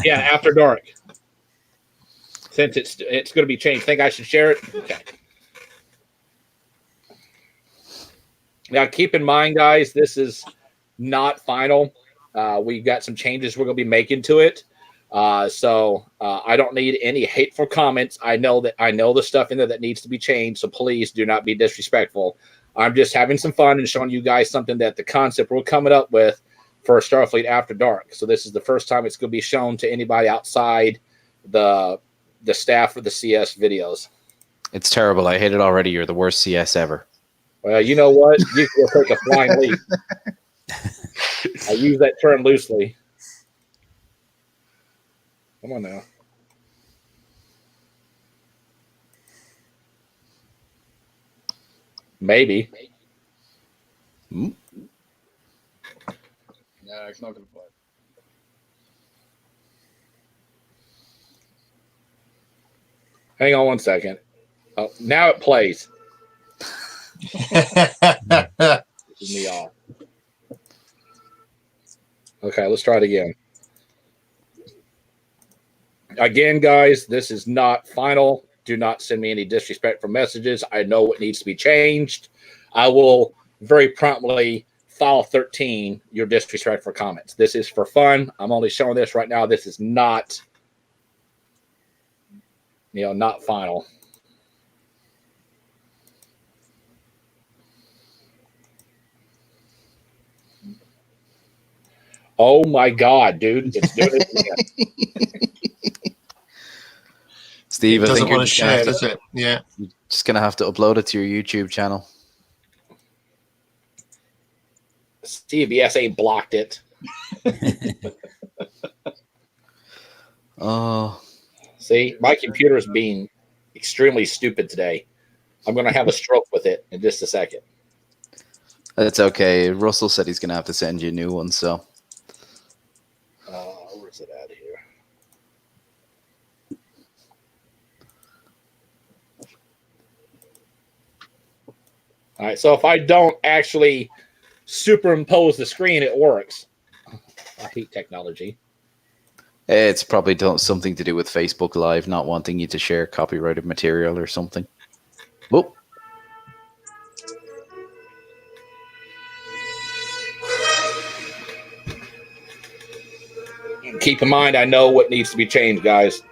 Yeah, after dark. Since it's going to be changed, think I should share it? Okay. Now, keep in mind, guys, this is not final. We got some changes we're going to be making to it. So I don't need any hateful comments. I know the stuff in there that needs to be changed. So please do not be disrespectful. I'm just having some fun and showing you guys something that the concept we're coming up with for Starfleet After Dark. So this is the first time it's going to be shown to anybody outside the staff of the CS videos. It's terrible. I hate it already. You're the worst CS ever. Well, you know what? You can take a flying leap. I use that term loosely. Come on now. Maybe. No, it's not going to play. Hang on one second. Oh, now it plays. This is me off. Okay, let's try it again. Again, guys, this is not final. Do not send me any disrespectful messages. I know what needs to be changed. I will very promptly file 13 your disrespectful comments. This is for fun. I'm only showing this right now. This is not, not final. Oh my God, dude! It's doing it again. Steve, I think doesn't want to share, does it? Yeah. You're just gonna have to upload it to your YouTube channel. CBS blocked it. Oh, see, my computer is being extremely stupid today. I'm going to have a stroke with it in just a second. that's okay. Russell said he's gonna have to send you a new one, so. Where's it at here? All right, so if I don't actually superimpose the screen, it works. I hate technology. It's probably something to do with Facebook Live not wanting you to share copyrighted material or something. Whoop. Keep in mind, I know what needs to be changed, guys.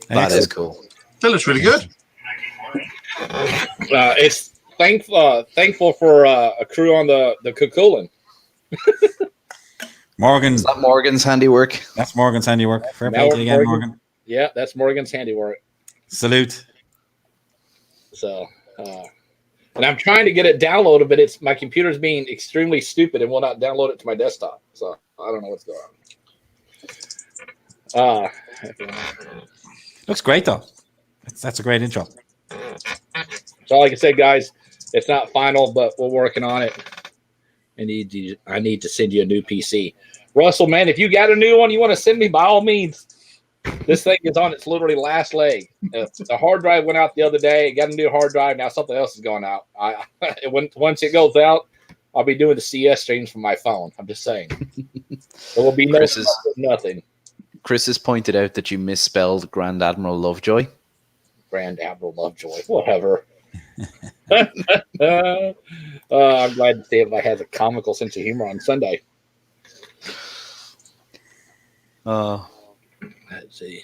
That is cool. That looks really good. It's thankful for a crew on the Cucullin. Morgan. Is that Morgan's handiwork? That's Morgan's handiwork. Fair play to you again, Morgan. Yeah, that's Morgan's handiwork. Salute. So, and I'm trying to get it downloaded, but my computer's being extremely stupid and will not download it to my desktop. So I don't know what's going on. Looks great though. That's a great intro. So, like I said, guys, it's not final, but we're working on it. I need to send you a new PC. Russell, man, if you got a new one you want to send me, by all means. This thing is on its literally last leg. The hard drive went out the other day. Got a new hard drive. Now something else is going out. Once it goes out, I'll be doing the CS streams from my phone. I'm just saying. There will be nothing. Chris has pointed out that you misspelled Grand Admiral Lovejoy. Grand Admiral Lovejoy. Whatever. I'm glad to see if I has a comical sense of humor on Sunday. Let's see.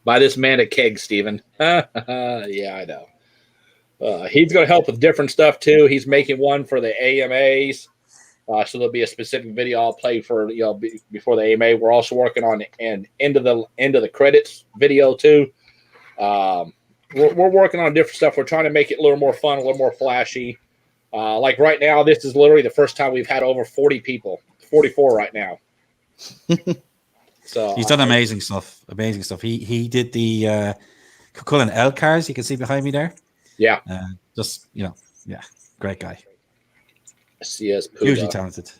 Buy this man a keg, Steven. Yeah, I know. He's going to help with different stuff too. He's making one for the AMAs. So there'll be a specific video I'll play for before the AMA. We're also working on an end of the credits video too. We're working on different stuff. We're trying to make it a little more fun, a little more flashy. Like right now, this is literally the first time we've had over 40 people. 44 right now. So he's done amazing stuff. Amazing stuff. He did the Cucullin L cars. You can see behind me there. Yeah. Great guy. CS hugely talented.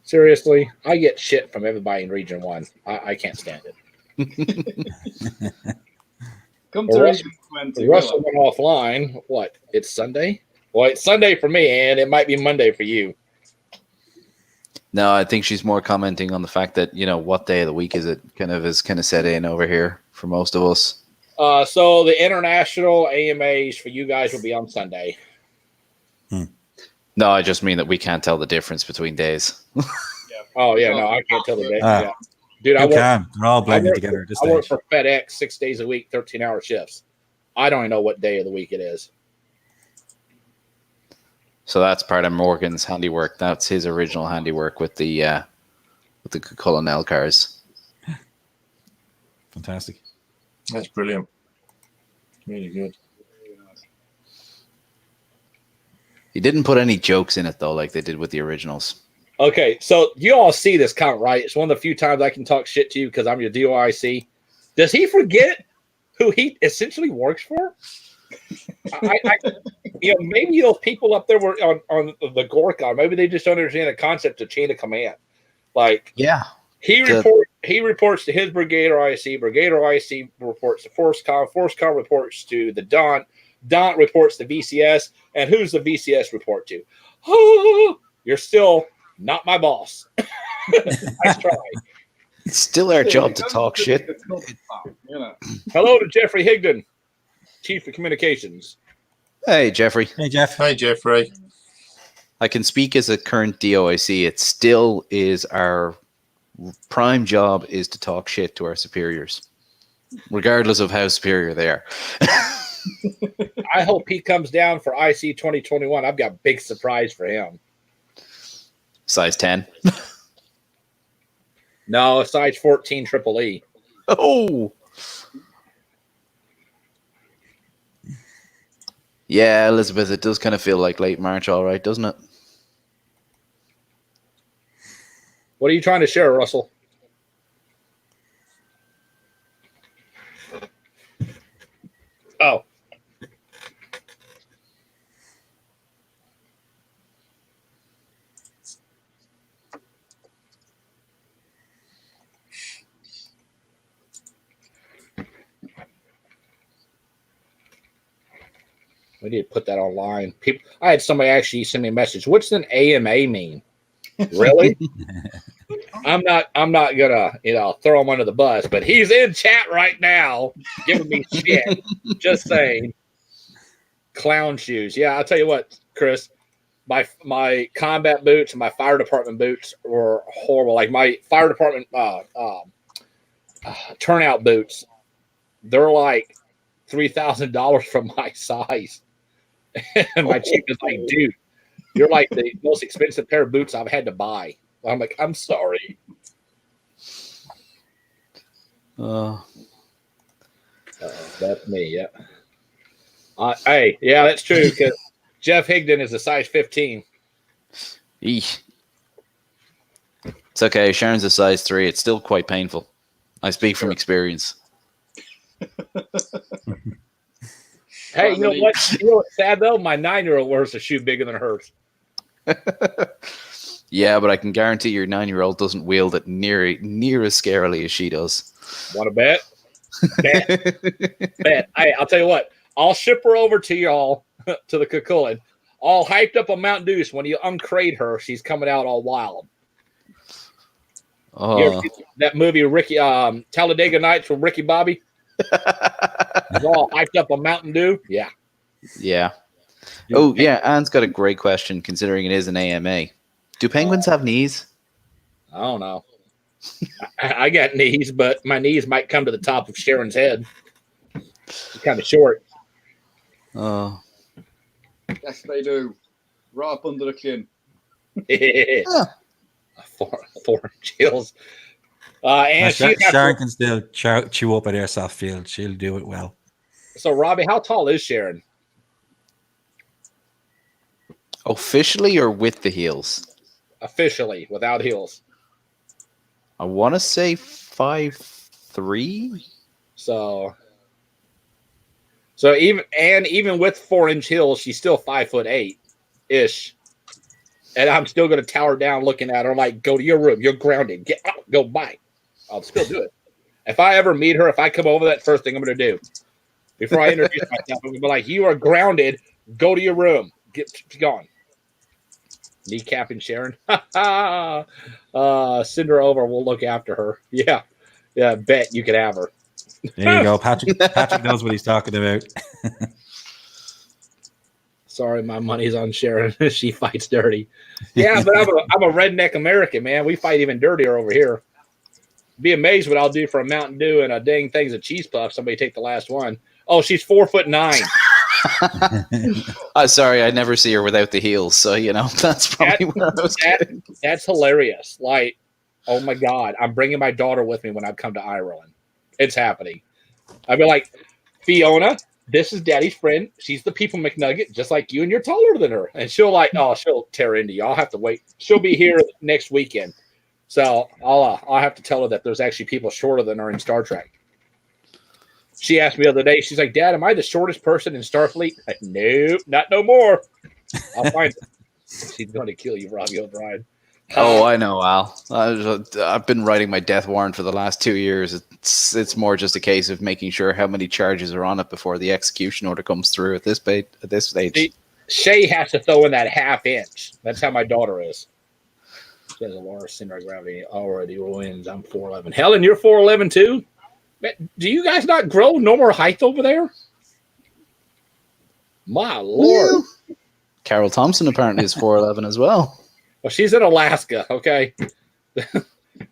Seriously, I get shit from everybody in Region 1. I can't stand it. Come to Region 20. Russell went offline. What? It's Sunday? Well, it's Sunday for me, and it might be Monday for you. No, I think she's more commenting on the fact that, what day of the week is it kind of set in over here for most of us. So the international AMAs for you guys will be on Sunday. No, I just mean that we can't tell the difference between days. Oh, yeah, no, I can't tell the day. Yeah. Dude, They're all blending together. I work for FedEx 6 days a week, 13-hour shifts. I don't even know what day of the week it is. So that's part of Morgan's handiwork. That's his original handiwork with the Cucullin L cars. Fantastic. That's brilliant. Really good. He didn't put any jokes in it though, like they did with the originals. Okay, so you all see this comment, right? It's one of the few times I can talk shit to you because I'm your DOIC. Does he forget who he essentially works for? Maybe those people up there were on the Gorka. Maybe they just don't understand the concept of chain of command. Like, yeah, he reports to his brigadier IC. Brigadier IC reports to ForceCom. ForceCom reports to the DONT. DONT reports to VCS. And who's the VCS report to? Oh, you're still not my boss. Nice try. It's still our job to talk shit. Hello to Jeffrey Higdon, Chief of Communications. Hey, Jeffrey. Hey, Jeff. Hey, Jeffrey. I can speak as a current DOIC. It still is our prime job is to talk shit to our superiors, regardless of how superior they are. I hope he comes down for IC 2021. I've got a big surprise for him. Size 10. No, size 14 triple E. Oh. Yeah, Elizabeth, it does kind of feel like late March, all right, doesn't it? What are you trying to share, Russell? Oh. We need to put that online. I had somebody actually send me a message. What's an AMA mean? Really? I'm not gonna, throw him under the bus, but he's in chat right now giving me shit. Just saying. Clown shoes. Yeah, I'll tell you what, Chris. My combat boots and my fire department boots were horrible. Like my fire department turnout boots. They're like $3,000 for my size. And my chief is like, dude, you're like the most expensive pair of boots I've had to buy. I'm like, I'm sorry. That's me, yeah. Hey, yeah, that's true, because Jeff Higdon is a size 15. Eesh. It's okay. Sharon's a size 3. It's still quite painful. I speak from experience. Hey, you know what? You know what's sad, though? My 9-year-old wears a shoe bigger than hers. Yeah, but I can guarantee your 9-year-old doesn't wield it near as scarily as she does. Want to bet? Bet. Hey, I'll tell you what. I'll ship her over to y'all, to the Cucullin, all hyped up on Mount Deuce. When you uncrate her, she's coming out all wild. You ever see that movie, Ricky Talladega Nights with Ricky Bobby? It's all hyped up on Mountain Dew. Yeah. Yeah. Oh, yeah. Anne's got a great question, considering it is an AMA. Do penguins have knees? I don't know. I got knees, but my knees might come to the top of Sharon's head. It's kind of short. Oh. Yes, they do. Right up under the chin. Four chills. And Sharon can still chew up at airsoft field. She'll do it well. So, Robbie, how tall is Sharon? Officially or with the heels? Officially, without heels. I want to say 5'3". So even with 4-inch heels, she's still 5'8" ish. And I'm still going to tower down looking at her like, go to your room. You're grounded. Get out. Go bye. I'll still do it. If I ever meet her, if I come over, that first thing I'm going to do. Before I introduce myself, I'm going to be like, you are grounded. Go to your room. Get gone. Kneecapping Sharon. Send her over. We'll look after her. Yeah. Yeah, bet you could have her. There you go. Patrick knows what he's talking about. Sorry, my money's on Sharon. She fights dirty. Yeah, but I'm a redneck American, man. We fight even dirtier over here. Be amazed what I'll do for a Mountain Dew and a dang thing's a cheese puff. Somebody take the last one. Oh, she's 4'9". Sorry, I never see her without the heels. So, that's probably where I was getting. That's hilarious. Like, oh my God, I'm bringing my daughter with me when I come to Ireland. It's happening. I'd be like, Fiona, this is Daddy's friend. She's the People McNugget, just like you, and you're taller than her. And she'll tear into you. I'll have to wait. She'll be here next weekend. So I'll have to tell her that there's actually people shorter than her in Star Trek. She asked me the other day, she's like, Dad, am I the shortest person in Starfleet? Like, nope, not no more. I'll find her. She's going to kill you, Robbie O'Brien. Oh, I know, Al. I've been writing my death warrant for the last 2 years. It's more just a case of making sure how many charges are on it before the execution order comes through at this stage. Shay has to throw in that 1/2 inch. That's how my daughter is. She has a lower center of gravity already wins. I'm 4'11". Helen, you're 4'11" too? Do you guys not grow no more height over there? My Lord. Yeah. Carol Thompson apparently is 4'11" as well. Well, she's in Alaska, okay?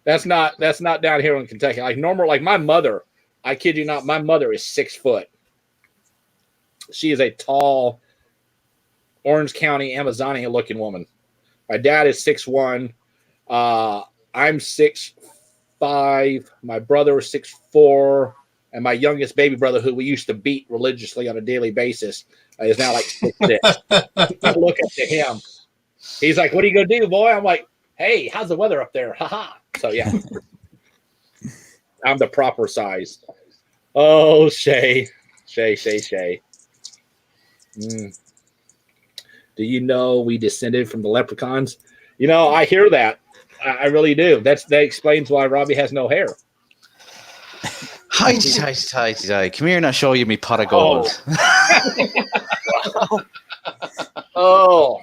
That's not down here in Kentucky. Like normal, like my mother, I kid you not, my mother is 6 foot. She is a tall Orange County Amazonia looking woman. My dad is 6'1". I'm 6'5". My brother is 6'4", and my youngest baby brother, who we used to beat religiously on a daily basis, is now like 6'6". I look up to him. He's like, "What are you gonna do, boy?" I'm like, "Hey, how's the weather up there?" Haha. So yeah, I'm the proper size. Oh, Shay. Do you know we descended from the leprechauns? I hear that. I really do. That explains why Robbie has no hair. Hi. Come here and I'll show you me pot of gold. Oh.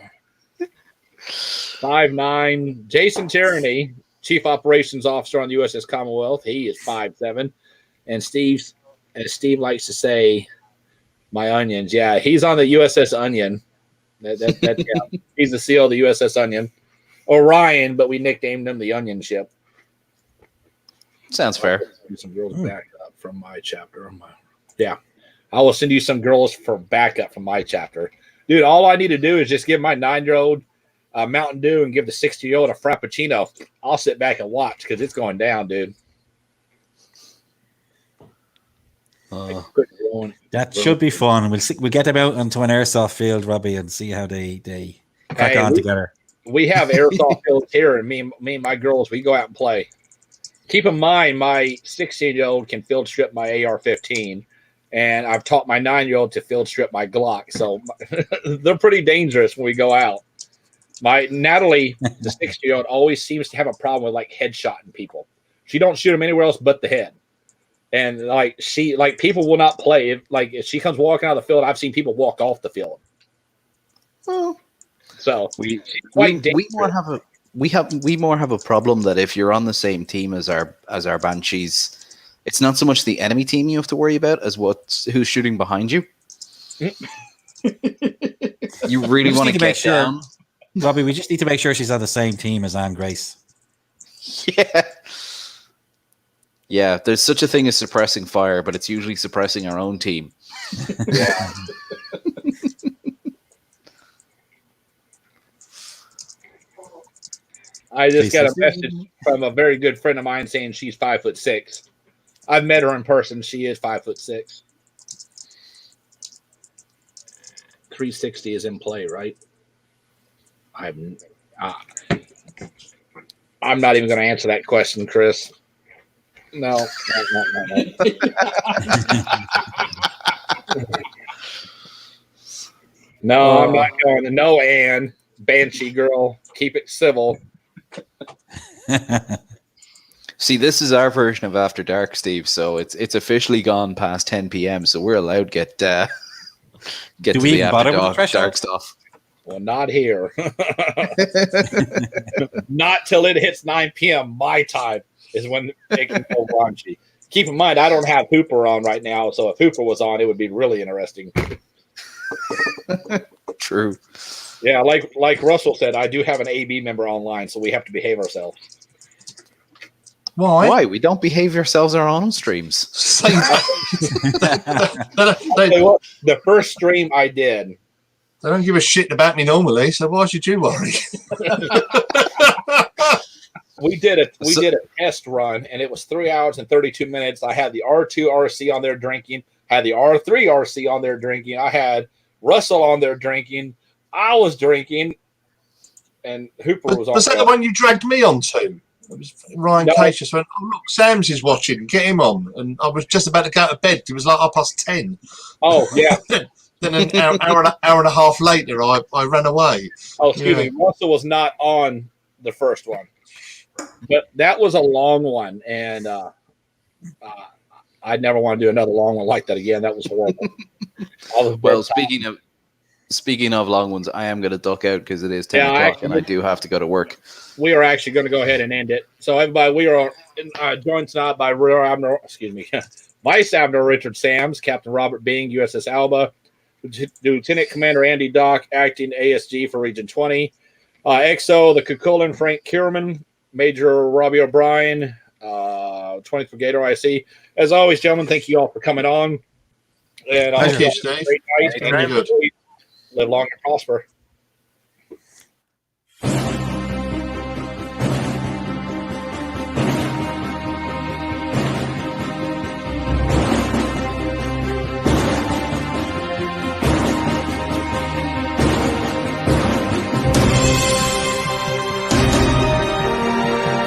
5'9". Jason Tierney, Chief Operations Officer on the USS Commonwealth. He is 5'7". And Steve, as Steve likes to say, my onions. Yeah, he's on the USS Onion. Yeah. He's the CEO of the USS Onion. Orion, but we nicknamed him the Onion Ship. Sounds fair. Some girls back up from my chapter. Yeah, I will send you some girls for backup from my chapter, dude. All I need to do is just give my 9-year-old Mountain Dew and give the 60-year-old a Frappuccino. I'll sit back and watch because it's going down, dude. That should be fun. We'll get them out onto an airsoft field, Robbie, and see how they crack on together. We have airsoft fields here, and me and my girls, we go out and play. Keep in mind, my 16-year-old can field strip my AR-15, and I've taught my 9-year-old to field strip my Glock. So they're pretty dangerous when we go out. My Natalie, the 60-year-old, always seems to have a problem with like headshotting people. She don't shoot them anywhere else but the head. And people will not play. If she comes walking out of the field, I've seen people walk off the field. Well, so we more have a problem that if you're on the same team as our Banshees, it's not so much the enemy team you have to worry about as who's shooting behind you. You really want to get down. Robbie, we just need to make sure she's on the same team as Anne Grace. Yeah. Yeah, there's such a thing as suppressing fire, but it's usually suppressing our own team. Yeah. I just got a message from a very good friend of mine saying she's 5'6". I've met her in person. She is 5'6". 360 is in play, right? I'm not even going to answer that question, Chris. No. No, I'm not going to. No, Anne, Banshee girl, keep it civil. See, this is our version of After Dark, Steve. So it's officially gone past 10 p.m. So we're allowed to get to the After Dark stuff. Well, not here. Not till it hits 9 p.m. my time is when it can go raunchy. Keep in mind, I don't have Hooper on right now, so if Hooper was on, it would be really interesting. True. Yeah, like Russell said, I do have an AB member online, so we have to behave ourselves. Why? We don't behave ourselves on our own streams. The first stream I did. They don't give a shit about me normally, so why should you worry? We did a test run, and it was 3 hours and 32 minutes. I had the R2 RC on there drinking, had the R3 RC on there drinking. I had Russell on there drinking. I was drinking, and Hooper was on. Was that the one you dragged me onto? It was Ryan Case just went, "Oh look, Sam's is watching. Get him on." And I was just about to go to bed. It was like 10:30. Oh yeah. Then an hour and a half later, I ran away. Oh, excuse me. Russell was not on the first one, but that was a long one, and I never want to do another long one like that again. That was horrible. Well, speaking of long ones, I am going to duck out because it is 10 o'clock, and I do have to go to work. We are actually going to go ahead and end it. So, everybody, we are joined tonight by Rear Admiral, Vice Admiral Richard Sams, Captain Robert Bing, USS Alba, Lieutenant Commander Andy Dock, acting ASG for Region 20, XO, the Cucullin, Frank Kierman, Major Robbie O'Brien, 20th Brigade IC. As always, gentlemen, thank you all for coming on. And thank you, Steve. Great night. Live long and prosper.